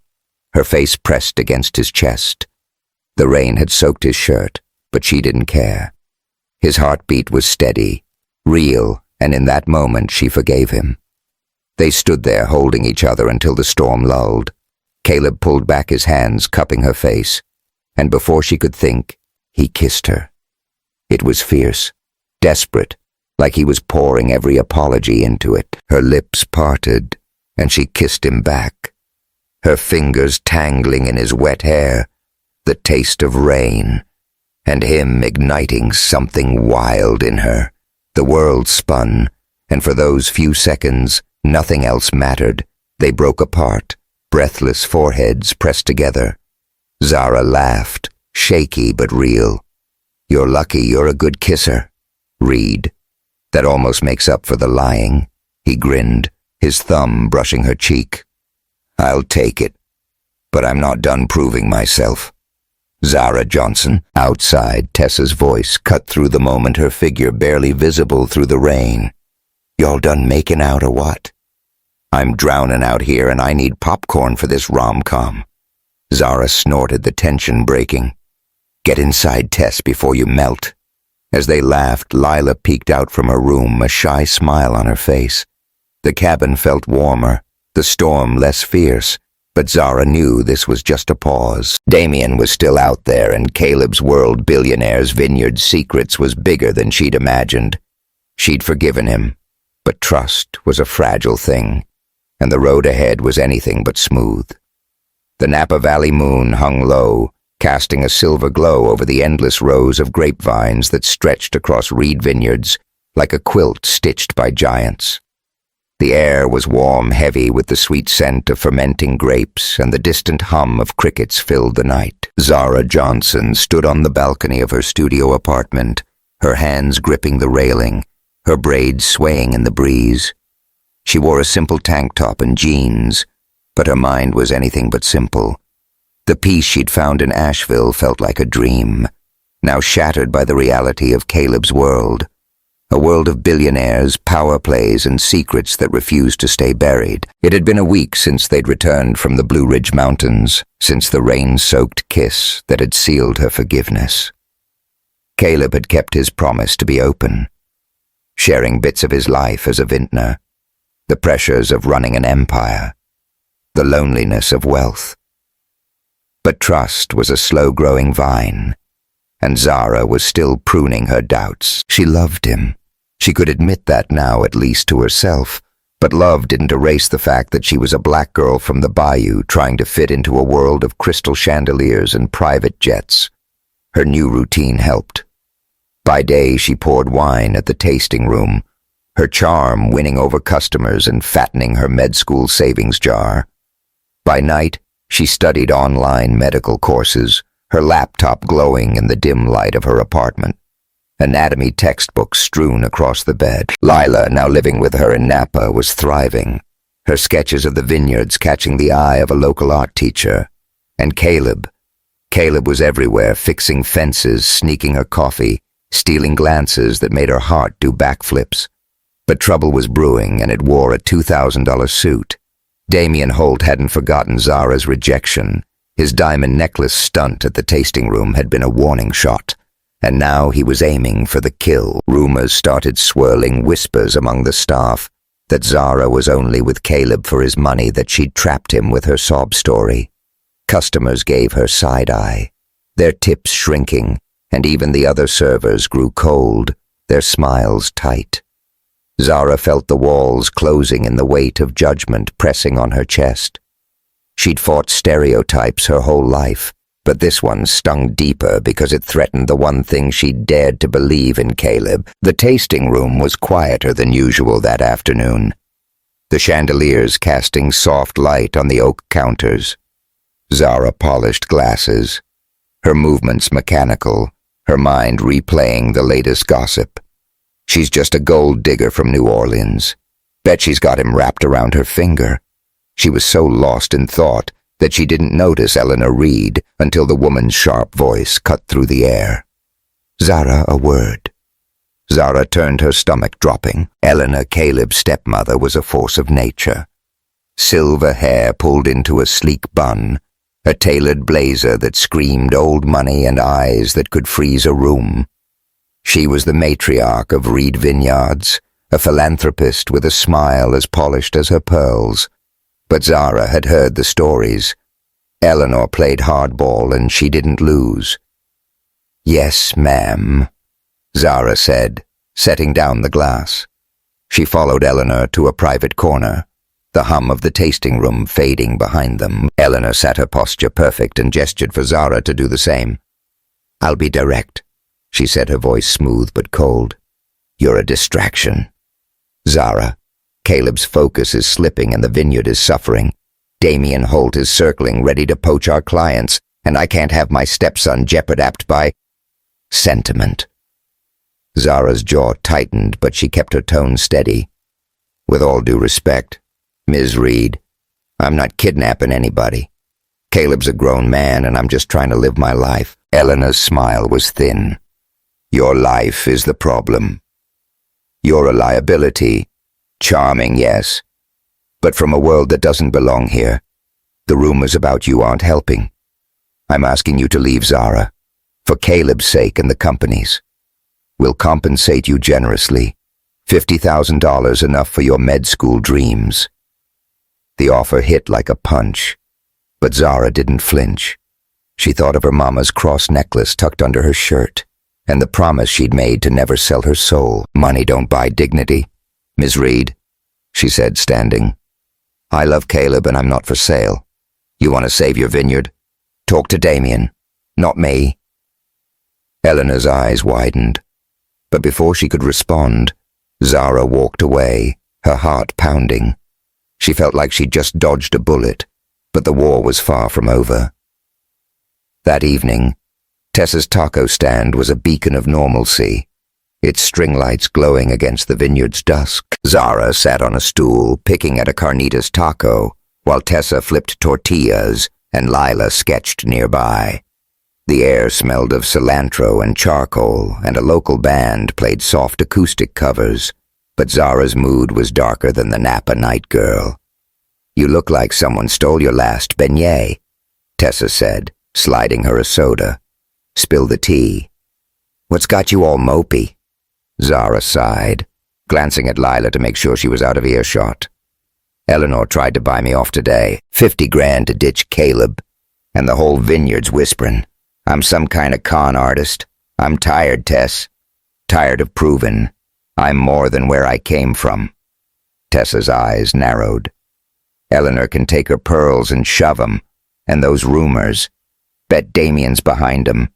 her face pressed against his chest. The rain had soaked his shirt, but she didn't care. His heartbeat was steady, real, and in that moment she forgave him. They stood there holding each other until the storm lulled. Caleb pulled back his hands, cupping her face, and before she could think, he kissed her. It was fierce, desperate, like he was pouring every apology into it. Her lips parted, and she kissed him back, her fingers tangling in his wet hair, the taste of rain, and him igniting something wild in her. The world spun, and for those few seconds, nothing else mattered. They broke apart, breathless foreheads pressed together. Zara laughed, shaky but real. "You're lucky you're a good kisser. Read. That almost makes up for the lying." He grinned, his thumb brushing her cheek. "I'll take it, but I'm not done proving myself." "Zara Johnson." Outside, Tessa's voice cut through the moment, her figure barely visible through the rain. "Y'all done making out or what?" "I'm drowning out here and I need popcorn for this rom-com." Zara snorted, the tension breaking. "Get inside, Tess, before you melt." As they laughed, Lila peeked out from her room, a shy smile on her face. The cabin felt warmer, the storm less fierce, but Zara knew this was just a pause. Damien was still out there, and Caleb's world, billionaire's vineyard secrets, was bigger than she'd imagined. She'd forgiven him, but trust was a fragile thing. and the road ahead was anything but smooth. The Napa Valley moon hung low, casting a silver glow over the endless rows of grapevines that stretched across reed vineyards like a quilt stitched by giants. The air was warm, heavy with the sweet scent of fermenting grapes, and the distant hum of crickets filled the night. Zara Johnson stood on the balcony of her studio apartment, her hands gripping the railing, her braids swaying in the breeze. She wore a simple tank top and jeans, but her mind was anything but simple. The peace she'd found in Asheville felt like a dream, now shattered by the reality of Caleb's world. A world of billionaires, power plays, and secrets that refused to stay buried. It had been a week since they'd returned from the Blue Ridge Mountains, since the rain-soaked kiss that had sealed her forgiveness. Caleb had kept his promise to be open, sharing bits of his life as a vintner, the pressures of running an empire, the loneliness of wealth. But trust was a slow-growing vine, and Zara was still pruning her doubts. She loved him. She could admit that now, at least to herself, but love didn't erase the fact that she was a black girl from the bayou trying to fit into a world of crystal chandeliers and private jets. Her new routine helped. By day, she poured wine at the tasting room, her charm winning over customers and fattening her med school savings jar. By night, she studied online medical courses, her laptop glowing in the dim light of her apartment. Anatomy textbooks strewn across the bed. Lila, now living with her in Napa, was thriving, her sketches of the vineyards catching the eye of a local art teacher. And Caleb was everywhere, fixing fences, sneaking her coffee, stealing glances that made her heart do backflips. But trouble was brewing, and it wore a $2,000 suit. Damian Holt hadn't forgotten Zara's rejection. His diamond necklace stunt at the tasting room had been a warning shot, and now he was aiming for the kill. Rumors started swirling, whispers among the staff, that Zara was only with Caleb for his money, that she'd trapped him with her sob story. Customers gave her side-eye, their tips shrinking, and even the other servers grew cold, their smiles tight. Zara felt the walls closing in the weight of judgment pressing on her chest. She'd fought stereotypes her whole life, but this one stung deeper because it threatened the one thing she'd dared to believe in Caleb. The tasting room was quieter than usual that afternoon, the chandeliers casting soft light on the oak counters. Zara polished glasses, her movements mechanical, her mind replaying the latest gossip. She's just a gold digger from New Orleans. Bet she's got him wrapped around her finger. She was so lost in thought that she didn't notice Eleanor Reed until the woman's sharp voice cut through the air. Zara, a word. Zara turned, her stomach dropping. Eleanor, Caleb's stepmother, was a force of nature. Silver hair pulled into a sleek bun, a tailored blazer that screamed old money, and eyes that could freeze a room. She was the matriarch of Reed Vineyards, a philanthropist with a smile as polished as her pearls. But Zara had heard the stories. Eleanor played hardball and she didn't lose. "Yes, ma'am," Zara said, setting down the glass. She followed Eleanor to a private corner, the hum of the tasting room fading behind them. Eleanor sat her posture perfect and gestured for Zara to do the same. "I'll be direct," she said, her voice smooth but cold. "You're a distraction." "Zara, Caleb's focus is slipping and the vineyard is suffering. Damian Holt is circling, ready to poach our clients, and I can't have my stepson jeopardized by sentiment." Zara's jaw tightened, but she kept her tone steady. "With all due respect, Ms. Reed, I'm not kidnapping anybody. Caleb's a grown man and I'm just trying to live my life." Eleanor's smile was thin. "Your life is the problem. You're a liability. Charming, yes, but from a world that doesn't belong here. The rumors about you aren't helping. I'm asking you to leave, Zara, for Caleb's sake and the company's. We'll compensate you generously. $50,000 enough for your med school dreams." The offer hit like a punch, but Zara didn't flinch. She thought of her mama's cross necklace tucked under her shirt, and the promise she'd made to never sell her soul. "Money don't buy dignity, Ms. Reed," she said, standing. I love Caleb and I'm not for sale. You want to save your vineyard? Talk to Damien, not me. Eleanor's eyes widened, but before she could respond, Zara walked away, her heart pounding. She felt like she'd just dodged a bullet, but the war was far from over. That evening, Tessa's taco stand was a beacon of normalcy, its string lights glowing against the vineyard's dusk. Zara sat on a stool, picking at a carnitas taco, while Tessa flipped tortillas and Lila sketched nearby. The air smelled of cilantro and charcoal, and a local band played soft acoustic covers, but Zara's mood was darker than the Napa night girl. You look like someone stole your last beignet, Tessa said, sliding her a soda. Spill the tea. What's got you all mopey? Zara sighed, glancing at Lila to make sure she was out of earshot. Eleanor tried to buy me off today, 50 grand to ditch Caleb, and the whole vineyard's whispering. I'm some kind of con artist. I'm tired, Tess. Tired of proving I'm more than where I came from. Tessa's eyes narrowed. Eleanor can take her pearls and shove 'em, and those rumors. Bet Damien's behind 'em.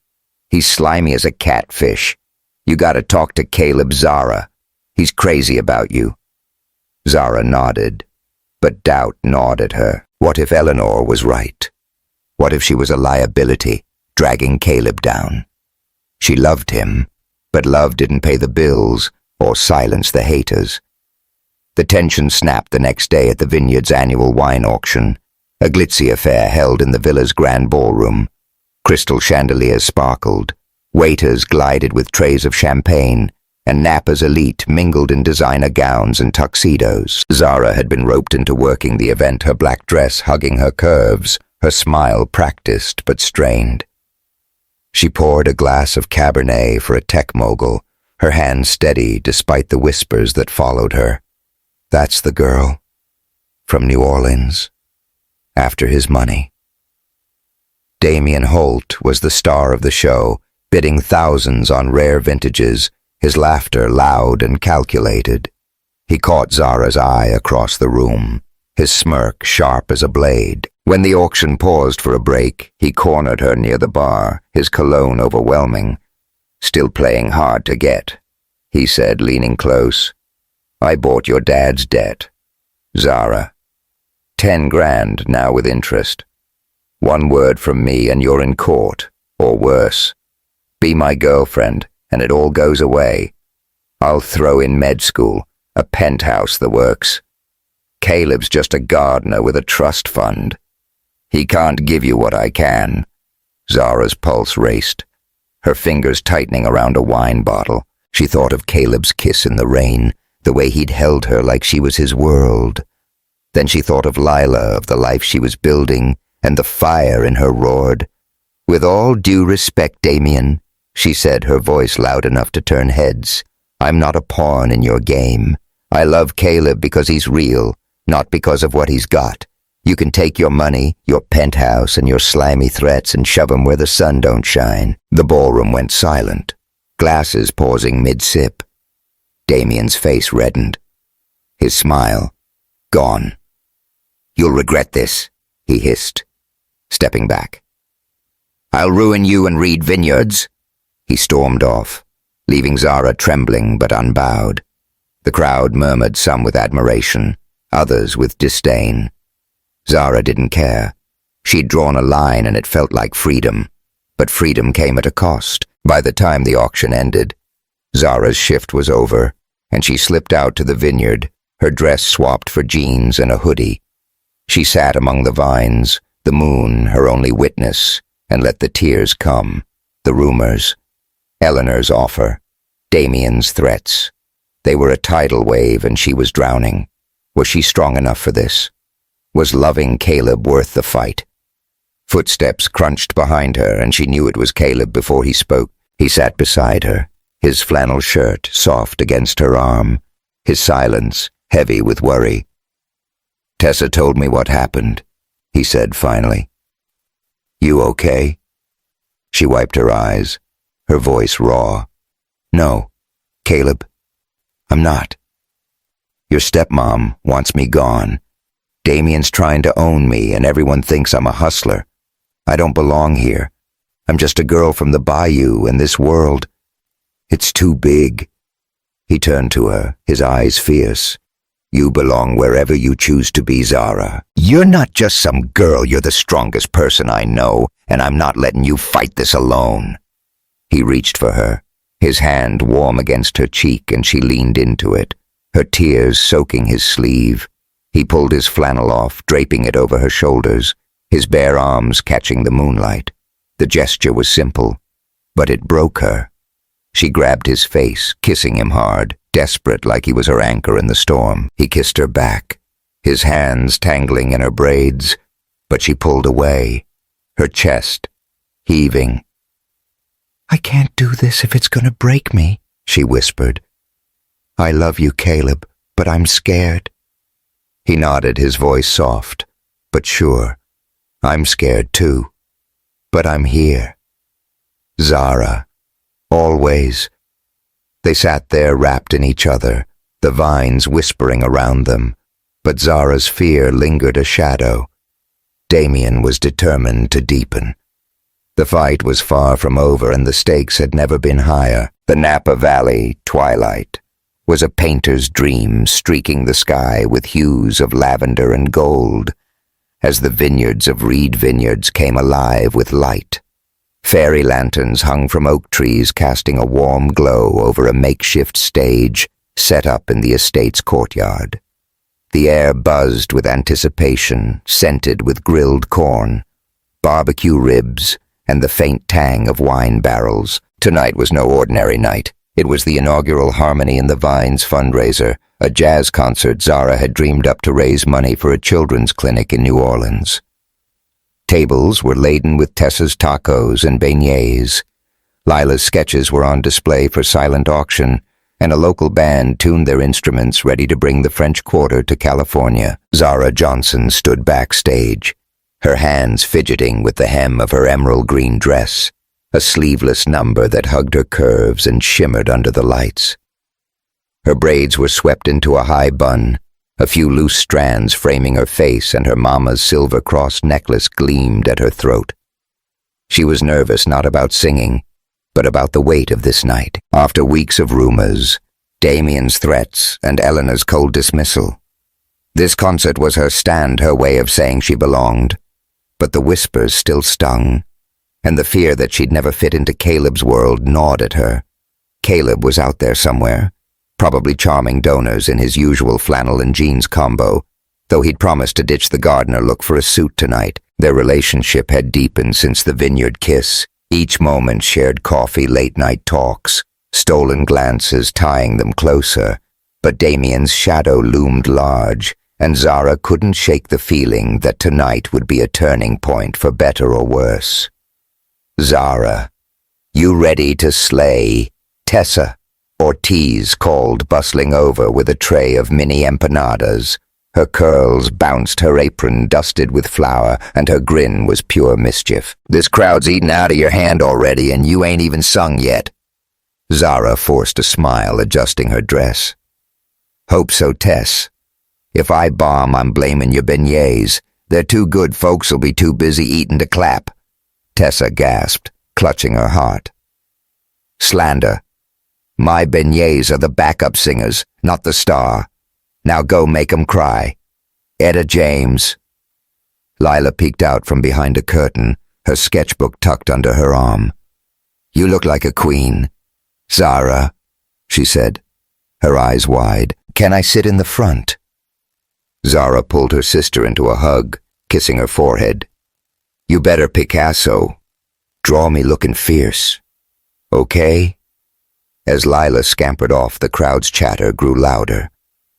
He's slimy as a catfish. You gotta talk to Caleb, Zara. He's crazy about you. Zara nodded, but doubt gnawed at her. What if Eleanor was right? What if she was a liability, dragging Caleb down? She loved him, but love didn't pay the bills or silence the haters. The tension snapped the next day at the vineyard's annual wine auction, a glitzy affair held in the villa's grand ballroom. Crystal chandeliers sparkled, waiters glided with trays of champagne, and Napa's elite mingled in designer gowns and tuxedos. Zara had been roped into working the event, her black dress hugging her curves, her smile practiced but strained. She poured a glass of Cabernet for a tech mogul, her hand steady despite the whispers that followed her. That's the girl. From New Orleans. After his money. Damien Holt was the star of the show, bidding thousands on rare vintages, his laughter loud and calculated. He caught Zara's eye across the room, his smirk sharp as a blade. When the auction paused for a break, he cornered her near the bar, his cologne overwhelming. Still playing hard to get, he said, leaning close. I bought your dad's debt. Zara. 10 grand now with interest. One word from me and you're in court, or worse. Be my girlfriend, and it all goes away. I'll throw in med school, a penthouse, the works. Caleb's just a gardener with a trust fund. He can't give you what I can. Zara's pulse raced, her fingers tightening around a wine bottle. She thought of Caleb's kiss in the rain, the way he'd held her like she was his world. Then she thought of Lila, of the life she was building, and the fire in her roared. With all due respect, Damien, she said, her voice loud enough to turn heads, I'm not a pawn in your game. I love Caleb because he's real, not because of what he's got. You can take your money, your penthouse, and your slimy threats and shove 'em where the sun don't shine. The ballroom went silent, glasses pausing mid-sip. Damien's face reddened. His smile gone. You'll regret this, he hissed, stepping back. I'll ruin you and Reed Vineyards. He stormed off, leaving Zara trembling but unbowed. The crowd murmured, some with admiration, others with disdain. Zara didn't care. She'd drawn a line and it felt like freedom, but freedom came at a cost. By the time the auction ended, Zara's shift was over, and she slipped out to the vineyard, her dress swapped for jeans and a hoodie. She sat among the vines, the moon her only witness, and let the tears come, the rumors, Eleanor's offer, Damien's threats. They were a tidal wave and she was drowning. Was she strong enough for this? Was loving Caleb worth the fight? Footsteps crunched behind her and she knew it was Caleb before he spoke. He sat beside her, his flannel shirt soft against her arm, his silence heavy with worry. Tessa told me what happened, he said finally. You okay? She wiped her eyes, her voice raw. No, Caleb, I'm not. Your stepmom wants me gone. Damien's trying to own me and everyone thinks I'm a hustler. I don't belong here. I'm just a girl from the bayou and this world. It's too big." He turned to her, his eyes fierce. "You belong wherever you choose to be, Zara. You're not just some girl, you're the strongest person I know, and I'm not letting you fight this alone." He reached for her, his hand warm against her cheek, and she leaned into it, her tears soaking his sleeve. He pulled his flannel off, draping it over her shoulders, his bare arms catching the moonlight. The gesture was simple, but it broke her. She grabbed his face, kissing him hard, desperate like he was her anchor in the storm. He kissed her back, his hands tangling in her braids, but she pulled away, her chest heaving. "I can't do this if it's going to break me," she whispered. "I love you, Caleb, but I'm scared." He nodded, his voice soft, but sure. "I'm scared too, but I'm here. Zara, always." They sat there wrapped in each other, the vines whispering around them, but Zara's fear lingered a shadow. Damien was determined to deepen. The fight was far from over and the stakes had never been higher. The Napa Valley, twilight, was a painter's dream streaking the sky with hues of lavender and gold, as the vineyards of reed vineyards came alive with light. Fairy lanterns hung from oak trees casting a warm glow over a makeshift stage set up in the estate's courtyard. The air buzzed with anticipation, scented with grilled corn, barbecue ribs, and the faint tang of wine barrels. Tonight was no ordinary night. It was the inaugural Harmony in the Vines fundraiser, a jazz concert Zara had dreamed up to raise money for a children's clinic in New Orleans. Tables were laden with Tessa's tacos and beignets. Lila's sketches were on display for silent auction, and a local band tuned their instruments ready to bring the French Quarter to California. Zara Johnson stood backstage, her hands fidgeting with the hem of her emerald green dress, a sleeveless number that hugged her curves and shimmered under the lights. Her braids were swept into a high bun, a few loose strands framing her face, and her mama's silver cross necklace gleamed at her throat. She was nervous not about singing, but about the weight of this night. After weeks of rumors, Damien's threats, and Eleanor's cold dismissal, this concert was her stand, her way of saying she belonged. But the whispers still stung, and the fear that she'd never fit into Caleb's world gnawed at her. Caleb was out there somewhere, probably charming donors in his usual flannel and jeans combo, though he'd promised to ditch the gardener look for a suit tonight. Their relationship had deepened since the vineyard kiss, each moment shared coffee, late-night talks, stolen glances tying them closer. But Damien's shadow loomed large, and Zara couldn't shake the feeling that tonight would be a turning point for better or worse. "Zara, you ready to slay?" Tessa, Ortiz called, bustling over with a tray of mini empanadas. Her curls bounced her apron dusted with flour, and her grin was pure mischief. "This crowd's eaten out of your hand already, and you ain't even sung yet." Zara forced a smile, adjusting her dress. "Hope so, Tess. If I bomb, I'm blaming your beignets. They're too good, folks'll be too busy eating to clap." Tessa gasped, clutching her heart. "Slander. My beignets are the backup singers, not the star. Now go make 'em cry. Etta James." Lila peeked out from behind a curtain, her sketchbook tucked under her arm. "You look like a queen." "Zara," she said, her eyes wide. "Can I sit in the front?" Zara pulled her sister into a hug, kissing her forehead. "You better Picasso. Draw me looking fierce. Okay?" As Lila scampered off, the crowd's chatter grew louder.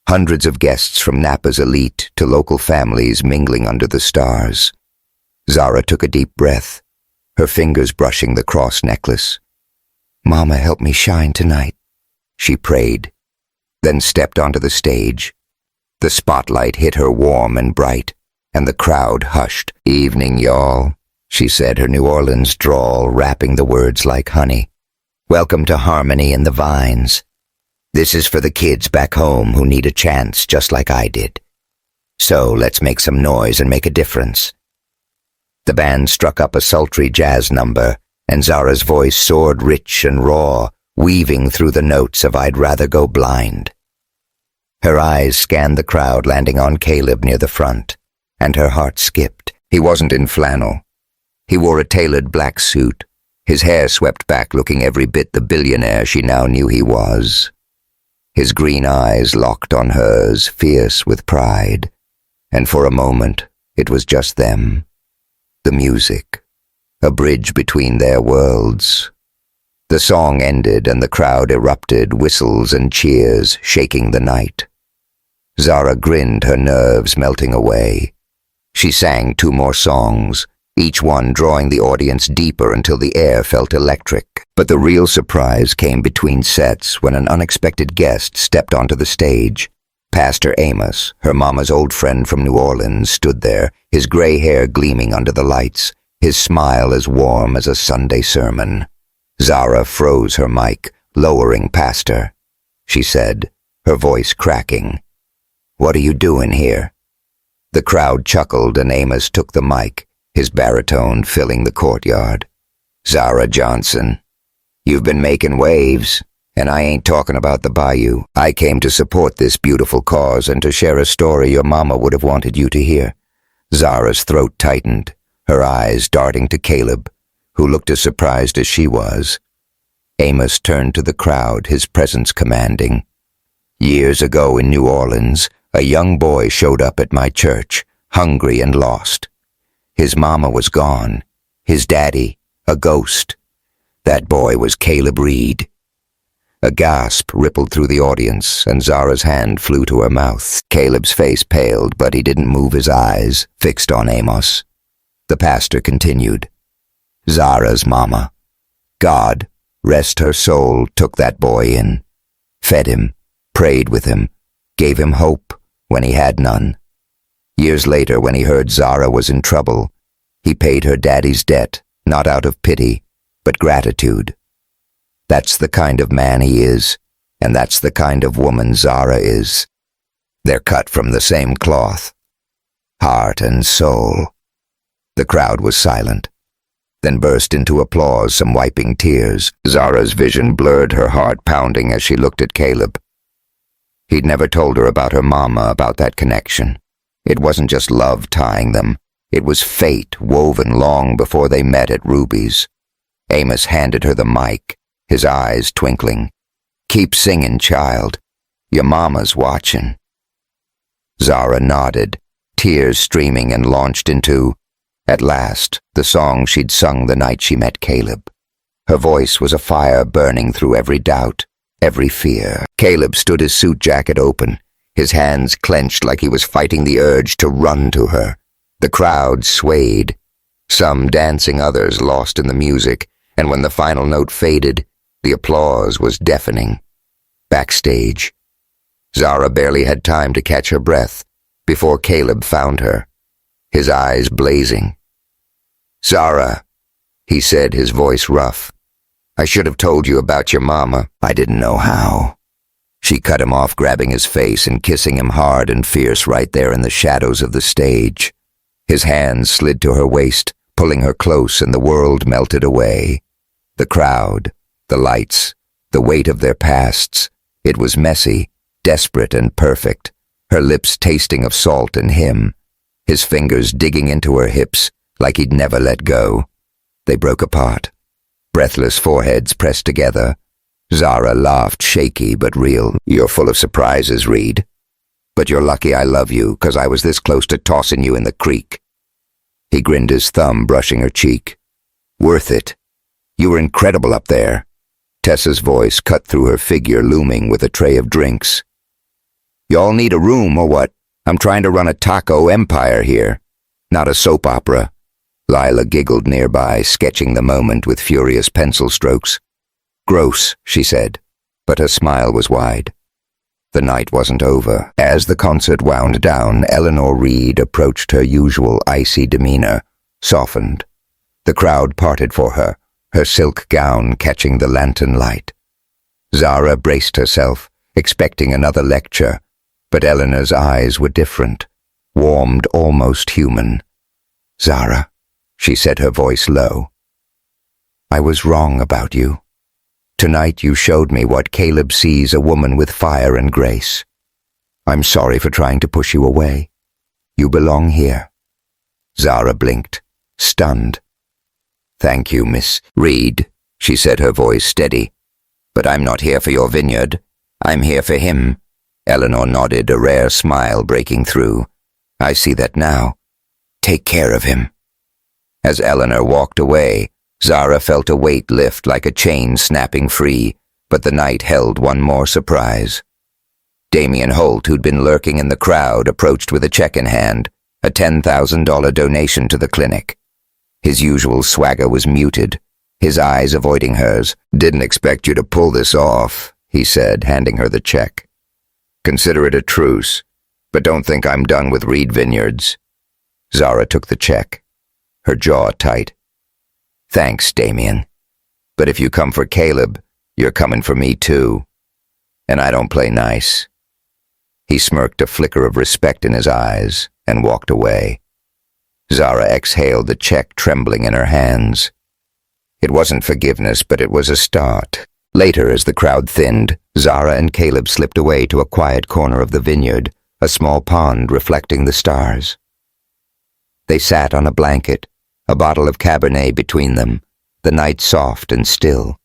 Hundreds of guests from Napa's elite to local families mingling under the stars. Zara took a deep breath, her fingers brushing the cross necklace. "Mama, help me shine tonight," she prayed, then stepped onto the stage. The spotlight hit her warm and bright, and the crowd hushed. "Evening, y'all," she said, her New Orleans drawl wrapping the words like honey. "Welcome to Harmony in the Vines. This is for the kids back home who need a chance just like I did. So let's make some noise and make a difference. The band struck up a sultry jazz number, and Zara's voice soared rich and raw, weaving through the notes of I'd Rather Go Blind. Her eyes scanned the crowd, landing on Caleb near the front, and her heart skipped. He wasn't in flannel. He wore a tailored black suit, his hair swept back, looking every bit the billionaire she now knew he was. His green eyes locked on hers, fierce with pride, and for a moment it was just them. The music, a bridge between their worlds. The song ended and the crowd erupted, whistles and cheers shaking the night. Zara grinned, her nerves melting away. She sang 2 more songs, each one drawing the audience deeper until the air felt electric. But the real surprise came between sets when an unexpected guest stepped onto the stage. Pastor Amos, her mama's old friend from New Orleans, stood there, his gray hair gleaming under the lights, his smile as warm as a Sunday sermon. Zara froze her mic, lowering past her. She said, her voice cracking, "What are you doing here?" The crowd chuckled and Amos took the mic, his baritone filling the courtyard. "Zara Johnson, you've been making waves, and I ain't talking about the bayou. I came to support this beautiful cause and to share a story your mama would have wanted you to hear." Zara's throat tightened, her eyes darting to Caleb, who looked as surprised as she was. Amos turned to the crowd, his presence commanding. "Years ago in New Orleans, a young boy showed up at my church, hungry and lost. His mama was gone, his daddy, a ghost. That boy was Caleb Reed." A gasp rippled through the audience, and Zara's hand flew to her mouth. Caleb's face paled, but he didn't move, his eyes fixed on Amos. The pastor continued, "Zara's mama, God, rest her soul, took that boy in, fed him, prayed with him, gave him hope when he had none. Years later, when he heard Zara was in trouble, he paid her daddy's debt, not out of pity, but gratitude. That's the kind of man he is, and that's the kind of woman Zara is. They're cut from the same cloth. Heart and soul." The crowd was silent, then burst into applause, some wiping tears. Zara's vision blurred, her heart pounding as she looked at Caleb. He'd never told her about her mama, about that connection. It wasn't just love tying them. It was fate woven long before they met at Ruby's. Amos handed her the mic, his eyes twinkling. "Keep singing, child. Your mama's watching." Zara nodded, tears streaming, and launched into, at last, the song she'd sung the night she met Caleb. Her voice was a fire burning through every doubt, every fear. Caleb stood, his suit jacket open, his hands clenched like he was fighting the urge to run to her. The crowd swayed, some dancing, others lost in the music, and when the final note faded, the applause was deafening. Backstage, Zara barely had time to catch her breath before Caleb found her, his eyes blazing. "Zara," he said, his voice rough, "I should have told you about your mama. I didn't know how." She cut him off, grabbing his face and kissing him hard and fierce right there in the shadows of the stage. His hands slid to her waist, pulling her close, and the world melted away. The crowd, the lights, the weight of their pasts. It was messy, desperate and perfect, her lips tasting of salt and him, his fingers digging into her hips like he'd never let go. They broke apart, breathless foreheads pressed together. Zara laughed, shaky but real. "You're full of surprises, Reed. But you're lucky I love you, 'cause I was this close to tossing you in the creek." He grinned, his thumb brushing her cheek. "Worth it. You were incredible up there." Tessa's voice cut through her figure, looming with a tray of drinks. "Y'all need a room or what? I'm trying to run a taco empire here, not a soap opera." Lila giggled nearby, sketching the moment with furious pencil strokes. "Gross," she said, but her smile was wide. The night wasn't over. As the concert wound down, Eleanor Reed approached, her usual icy demeanor softened. The crowd parted for her, her silk gown catching the lantern light. Zara braced herself, expecting another lecture, but Eleanor's eyes were different, warmed almost human. "Zara," she said, her voice low. "I was wrong about you. Tonight you showed me what Caleb sees a woman with fire and grace. I'm sorry for trying to push you away. You belong here." Zara blinked, stunned. "Thank you, Miss Reed," she said, her voice steady. "But I'm not here for your vineyard. I'm here for him." Eleanor nodded, a rare smile breaking through. "I see that now. Take care of him." As Eleanor walked away, Zara felt a weight lift like a chain snapping free, but the night held one more surprise. Damien Holt, who'd been lurking in the crowd, approached with a check in hand, a $10,000 donation to the clinic. His usual swagger was muted, his eyes avoiding hers. "Didn't expect you to pull this off," he said, handing her the check. "Consider it a truce, but don't think I'm done with Reed Vineyards." Zara took the check, her jaw tight. "Thanks, Damien. But if you come for Caleb, you're coming for me too. And I don't play nice." He smirked, a flicker of respect in his eyes, and walked away. Zara exhaled, the check trembling in her hands. It wasn't forgiveness, but it was a start. Later, as the crowd thinned, Zara and Caleb slipped away to a quiet corner of the vineyard, a small pond reflecting the stars. They sat on a blanket, a bottle of Cabernet between them, the night soft and still.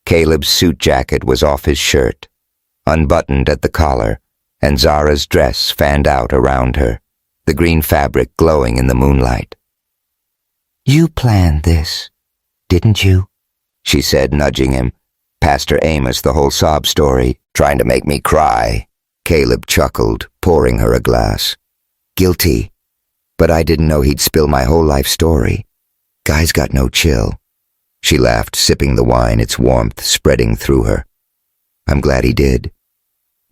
Caleb's suit jacket was off his shirt, unbuttoned at the collar, and Zara's dress fanned out around her, the green fabric glowing in the moonlight. "You planned this, didn't you?" she said, nudging him. Pastor Amos, the whole sob story, trying to make me cry. Caleb chuckled, pouring her a glass. "Guilty, but I didn't know he'd spill my whole life story. Guy's got no chill." She laughed, sipping the wine, its warmth spreading through her. "I'm glad he did.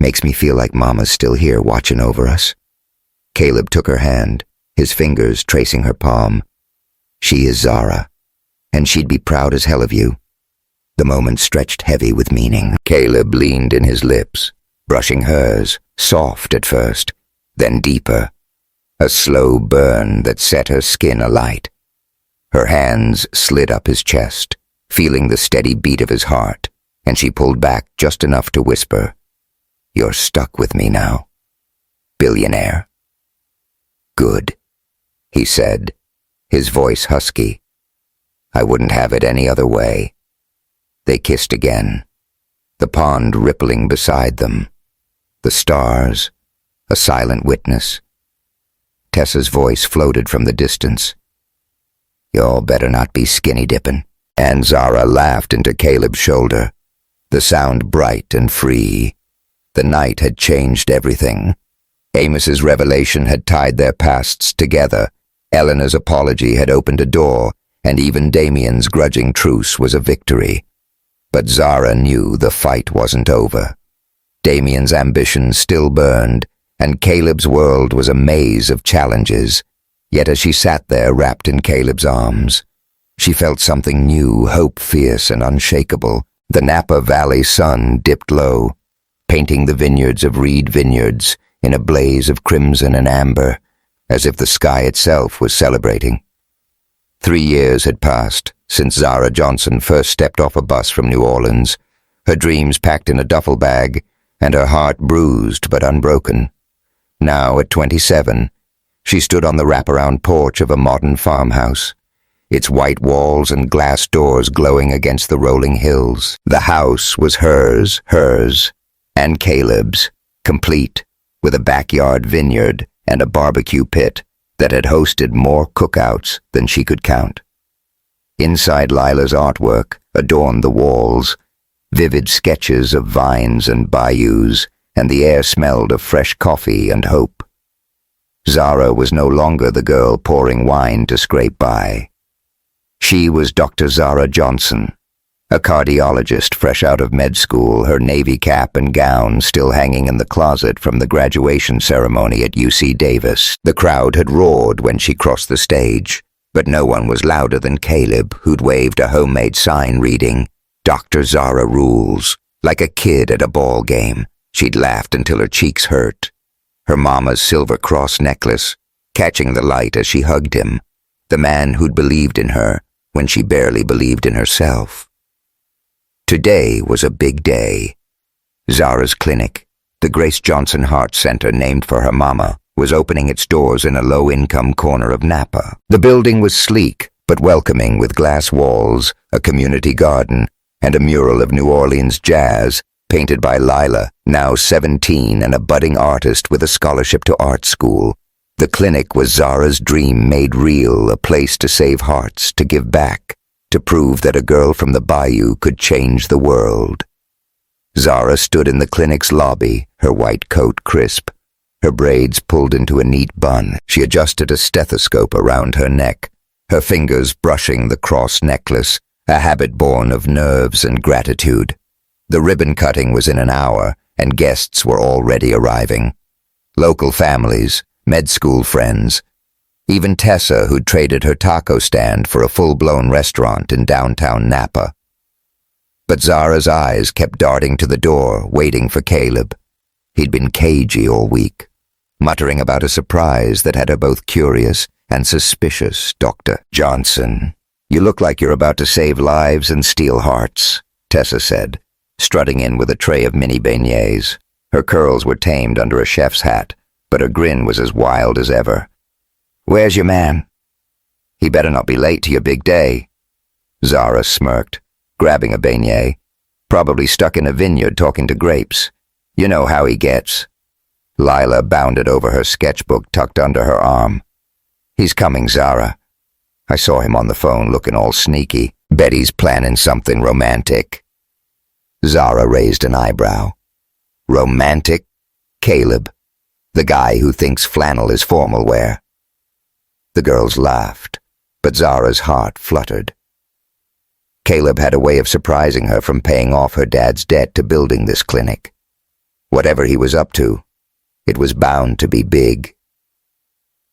Makes me feel like Mama's still here watching over us." Caleb took her hand, his fingers tracing her palm. "She is Zara, and she'd be proud as hell of you." The moment stretched heavy with meaning. Caleb leaned in his lips, brushing hers, soft at first, then deeper, a slow burn that set her skin alight. Her hands slid up his chest, feeling the steady beat of his heart, and she pulled back just enough to whisper, "You're stuck with me now, billionaire." "Good," he said, his voice husky. "I wouldn't have it any other way." They kissed again, the pond rippling beside them, the stars, a silent witness. Tessa's voice floated from the distance. "Y'all better not be skinny dipping." And Zara laughed into Caleb's shoulder, the sound bright and free. The night had changed everything. Amos's revelation had tied their pasts together. Eleanor's apology had opened a door, and even Damien's grudging truce was a victory. But Zara knew the fight wasn't over. Damien's ambition still burned, and Caleb's world was a maze of challenges. Yet as she sat there wrapped in Caleb's arms, she felt something new, hope fierce and unshakable. The Napa Valley sun dipped low, painting the vineyards of Reed Vineyards in a blaze of crimson and amber, as if the sky itself was celebrating. 3 years had passed since Zara Johnson first stepped off a bus from New Orleans, her dreams packed in a duffel bag, and her heart bruised but unbroken. Now, at 27, she stood on the wraparound porch of a modern farmhouse, its white walls and glass doors glowing against the rolling hills. The house was hers, and Caleb's, complete, with a backyard vineyard and a barbecue pit that had hosted more cookouts than she could count. Inside, Lila's artwork adorned the walls, vivid sketches of vines and bayous, and the air smelled of fresh coffee and hope. Zara was no longer the girl pouring wine to scrape by. She was Dr. Zara Johnson, a cardiologist fresh out of med school, her navy cap and gown still hanging in the closet from the graduation ceremony at UC Davis. The crowd had roared when she crossed the stage, but no one was louder than Caleb, who'd waved a homemade sign reading, "Dr. Zara Rules." Like a kid at a ball game, she'd laughed until her cheeks hurt. her mama's silver cross necklace, catching the light as she hugged him, the man who'd believed in her when she barely believed in herself. Today was a big day. Zara's clinic, the Grace Johnson Heart Center named for her mama, was opening its doors in a low-income corner of Napa. The building was sleek but welcoming, with glass walls, a community garden, and a mural of New Orleans jazz painted by Lila, now 17 and a budding artist with a scholarship to art school. The clinic was Zara's dream made real, a place to save hearts, to give back, to prove that a girl from the bayou could change the world. Zara stood in the clinic's lobby, her white coat crisp, her braids pulled into a neat bun. She adjusted a stethoscope around her neck, her fingers brushing the cross necklace, a habit born of nerves and gratitude. The ribbon cutting was in an hour, and guests were already arriving. Local families, med school friends, even Tessa, who'd traded her taco stand for a full-blown restaurant in downtown Napa. But Zara's eyes kept darting to the door, waiting for Caleb. He'd been cagey all week, muttering about a surprise that had her both curious and suspicious. "Dr. Johnson, you look like you're about to save lives and steal hearts," Tessa said, strutting in with a tray of mini beignets. Her curls were tamed under a chef's hat, but her grin was as wild as ever. "Where's your man? He better not be late to your big day." Zara smirked, grabbing a beignet. "Probably stuck in a vineyard talking to grapes. You know how he gets." Lila bounded over her sketchbook tucked under her arm. "He's coming, Zara. I saw him on the phone looking all sneaky. Bet he's planning something romantic." Zara raised an eyebrow. "Romantic? Caleb, the guy who thinks flannel is formal wear." The girls laughed, but Zara's heart fluttered. Caleb had a way of surprising her, from paying off her dad's debt to building this clinic. Whatever he was up to, it was bound to be big.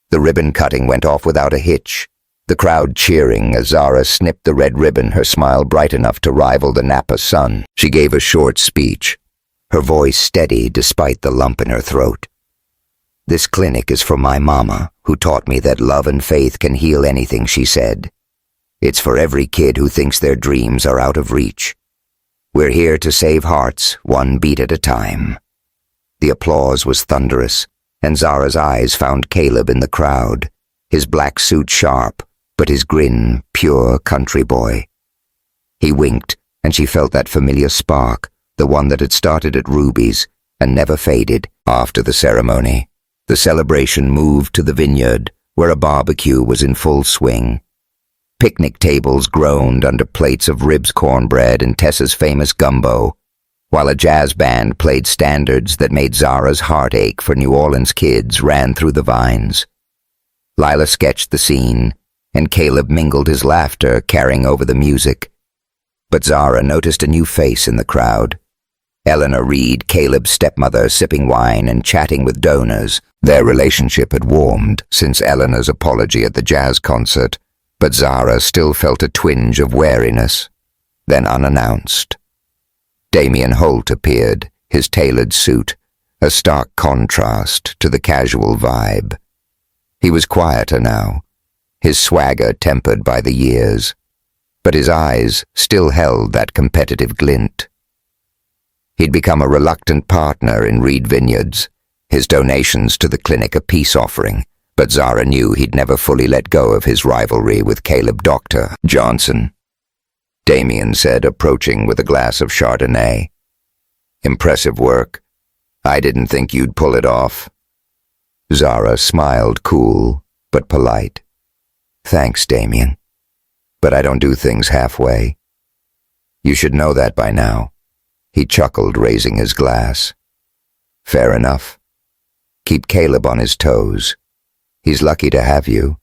The ribbon cutting went off without a hitch, the crowd cheering as Zara snipped the red ribbon, her smile bright enough to rival the Napa sun. She gave a short speech, her voice steady despite the lump in her throat. "This clinic is for my mama, who taught me that love and faith can heal anything," she said. "It's for every kid who thinks their dreams are out of reach. We're here to save hearts, one beat at a time." The applause was thunderous, and Zara's eyes found Caleb in the crowd, his black suit sharp, but his grin pure country boy. He winked, and she felt that familiar spark, the one that had started at Ruby's and never faded. After the ceremony, the celebration moved to the vineyard, where a barbecue was in full swing. Picnic tables groaned under plates of ribs, cornbread, and Tessa's famous gumbo, while a jazz band played standards that made Zara's heart ache for New Orleans kids ran through the vines. Lila sketched the scene, and Caleb mingled his laughter, carrying over the music. But Zara noticed a new face in the crowd. Eleanor Reed, Caleb's stepmother, sipping wine and chatting with donors. Their relationship had warmed since Eleanor's apology at the jazz concert, but Zara still felt a twinge of wariness. Then, unannounced, Damien Holt appeared, his tailored suit, a stark contrast to the casual vibe. He was quieter now, his swagger tempered by the years, but his eyes still held that competitive glint. He'd become a reluctant partner in Reed Vineyards, his donations to the clinic a peace offering, but Zara knew he'd never fully let go of his rivalry with Caleb. "Dr. Johnson," Damien said, approaching with a glass of Chardonnay. "Impressive work. I didn't think you'd pull it off." Zara smiled, cool but polite. "Thanks, Damien. But I don't do things halfway. You should know that by now." He chuckled, raising his glass. "Fair enough. Keep Caleb on his toes. He's lucky to have you."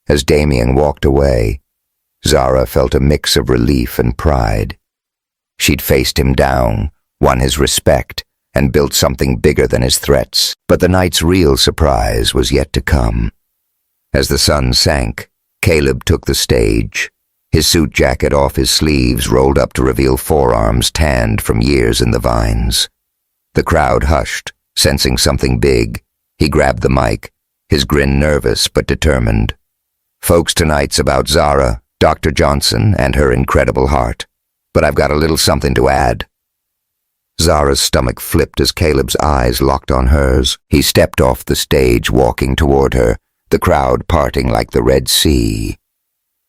As Damien walked away, Zara felt a mix of relief and pride. She'd faced him down, won his respect, and built something bigger than his threats. But the night's real surprise was yet to come. As the sun sank, Caleb took the stage, his suit jacket off his sleeves rolled up to reveal forearms tanned from years in the vines. The crowd hushed, Sensing something big, he grabbed the mic, his grin nervous but determined. "Folks, tonight's about Zara, Dr. Johnson, and her incredible heart. But I've got a little something to add." Zara's stomach flipped as Caleb's eyes locked on hers. He stepped off the stage, walking toward her, the crowd parting like the Red Sea.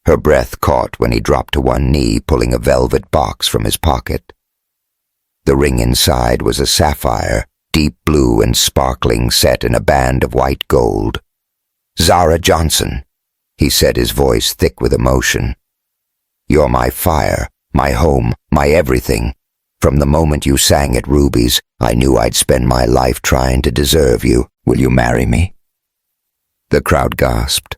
Her breath caught when he dropped to one knee, pulling a velvet box from his pocket. The ring inside was a sapphire, deep blue and sparkling, set in a band of white gold. "Zara Johnson," he said, his voice thick with emotion. "You're my fire, my home, my everything. From the moment you sang at Ruby's, I knew I'd spend my life trying to deserve you. Will you marry me?" The crowd gasped,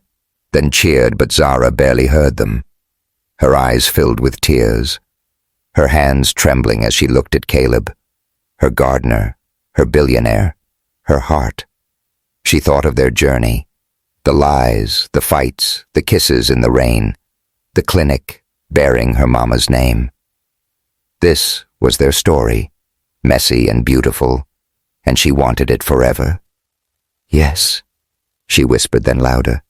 then cheered, but Zara barely heard them. Her eyes filled with tears, her hands trembling as she looked at Caleb, her gardener, her billionaire, her heart. She thought of their journey, the lies, the fights, the kisses in the rain, the clinic bearing her mama's name. This was their story, messy and beautiful, and she wanted it forever. "Yes," she whispered, then louder.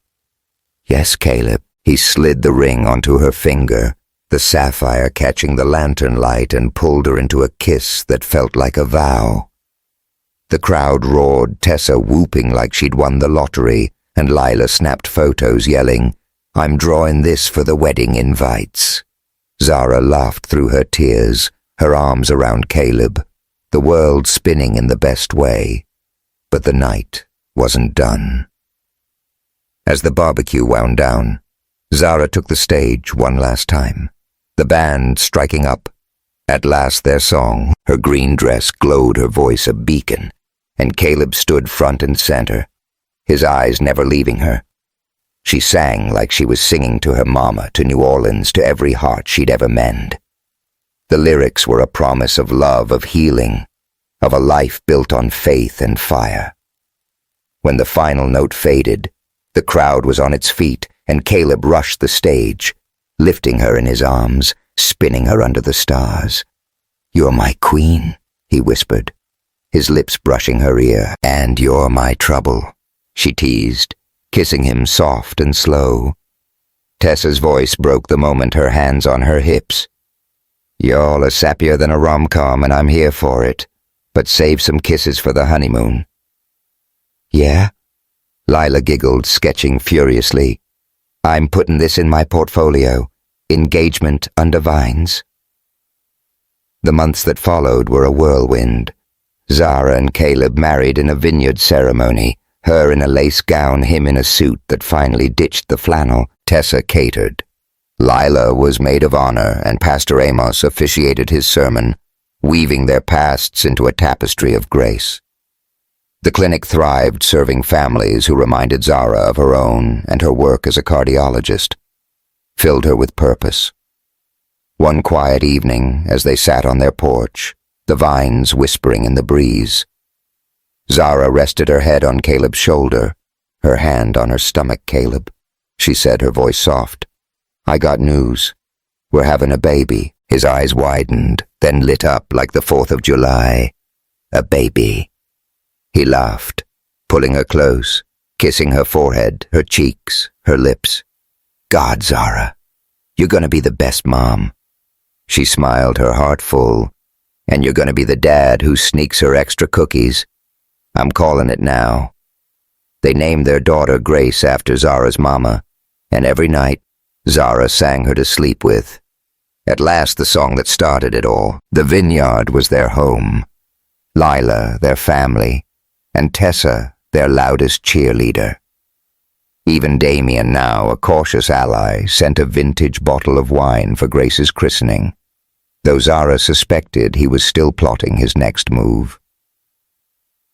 "Yes, Caleb." He slid the ring onto her finger, the sapphire catching the lantern light, and pulled her into a kiss that felt like a vow. The crowd roared, Tessa whooping like she'd won the lottery, and Lila snapped photos yelling, "I'm drawing this for the wedding invites." Zara laughed through her tears, her arms around Caleb, the world spinning in the best way. But the night wasn't done. As the barbecue wound down, Zara took the stage one last time, the band striking up. At last their song, her green dress glowed, her voice a beacon, and Caleb stood front and center, his eyes never leaving her. She sang like she was singing to her mama, to New Orleans, to every heart she'd ever mend. The lyrics were a promise of love, of healing, of a life built on faith and fire. When the final note faded, the crowd was on its feet, and Caleb rushed the stage, lifting her in his arms, spinning her under the stars. "You're my queen," he whispered, his lips brushing her ear. "And you're my trouble," she teased, kissing him soft and slow. Tessa's voice broke the moment, her hands on her hips. "Y'all are sappier than a rom-com, and I'm here for it, but save some kisses for the honeymoon." "Yeah?" Lila giggled, sketching furiously. "I'm putting this in my portfolio. Engagement under vines." The months that followed were a whirlwind. Zara and Caleb married in a vineyard ceremony, her in a lace gown, him in a suit that finally ditched the flannel. Tessa catered. Lila was maid of honor, and Pastor Amos officiated his sermon, weaving their pasts into a tapestry of grace. The clinic thrived, serving families who reminded Zara of her own, and her work as a cardiologist filled her with purpose. One quiet evening, as they sat on their porch, the vines whispering in the breeze, Zara rested her head on Caleb's shoulder, her hand on her stomach. "Caleb," she said, her voice soft, "I got news. We're having a baby." His eyes widened, then lit up like the 4th of July. "A baby." He laughed, pulling her close, kissing her forehead, her cheeks, her lips. "God, Zara, you're gonna be the best mom." She smiled, her heart full. "And you're gonna be the dad who sneaks her extra cookies. I'm calling it now." They named their daughter Grace after Zara's mama, and every night Zara sang her to sleep with. At last the song that started it all. The vineyard was their home, Lila their family, and Tessa their loudest cheerleader. Even Damien, now a cautious ally, sent a vintage bottle of wine for Grace's christening, though Zara suspected he was still plotting his next move.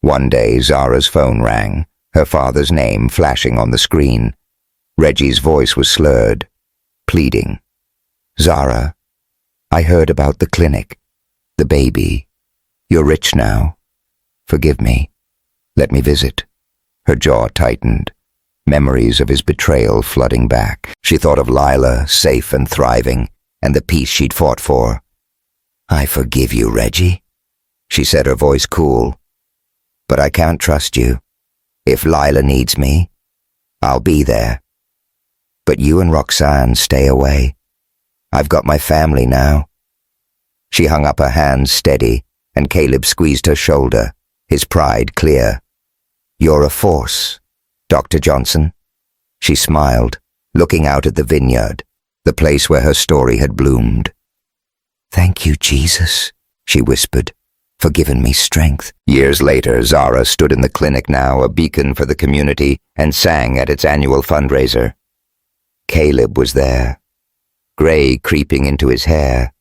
One day Zara's phone rang, her father's name flashing on the screen. Reggie's voice was slurred, pleading. "Zara, I heard about the clinic, the baby. You're rich now. Forgive me. Let me visit." Her jaw tightened, memories of his betrayal flooding back. She thought of Lila, safe and thriving, and the peace she'd fought for. "I forgive you, Reggie," she said, her voice cool. but I can't trust you. If Lila needs me, I'll be there. But you and Roxanne stay away. I've got my family now." She hung up her hands steady, and Caleb squeezed her shoulder, his pride clear. "You're a force, Dr. Johnson." She smiled, looking out at the vineyard, the place where her story had bloomed. "Thank you, Jesus," she whispered, "for giving me strength." Years later, Zara stood in the clinic now, a beacon for the community, and sang at its annual fundraiser. Caleb was there, grey creeping into his hair,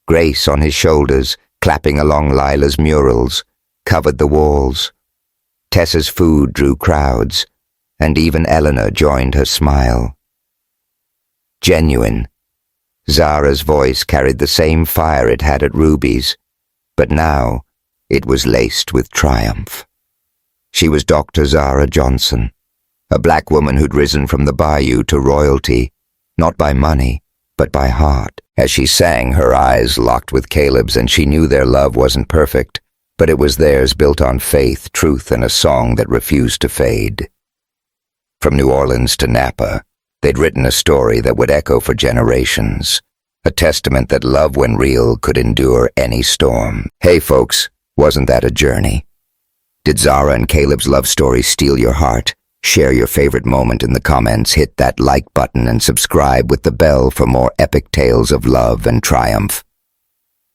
Grace on his shoulders, clapping along Lila's murals, covered the walls. Tessa's food drew crowds, and even Eleanor joined her smile. Genuine. Zara's voice carried the same fire it had at Ruby's, but now it was laced with triumph. She was Dr. Zara Johnson, a black woman who'd risen from the bayou to royalty, not by money, but by heart. As she sang, her eyes locked with Caleb's, and she knew their love wasn't perfect, but it was theirs, built on faith, truth, and a song that refused to fade. From New Orleans to Napa, they'd written a story that would echo for generations, a testament that love, when real, could endure any storm. Hey folks, wasn't that a journey? Did Zara and Caleb's love story steal your heart? Share your favorite moment in the comments, hit that like button, and subscribe with the bell for more epic tales of love and triumph.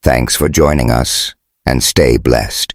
Thanks for joining us, and stay blessed.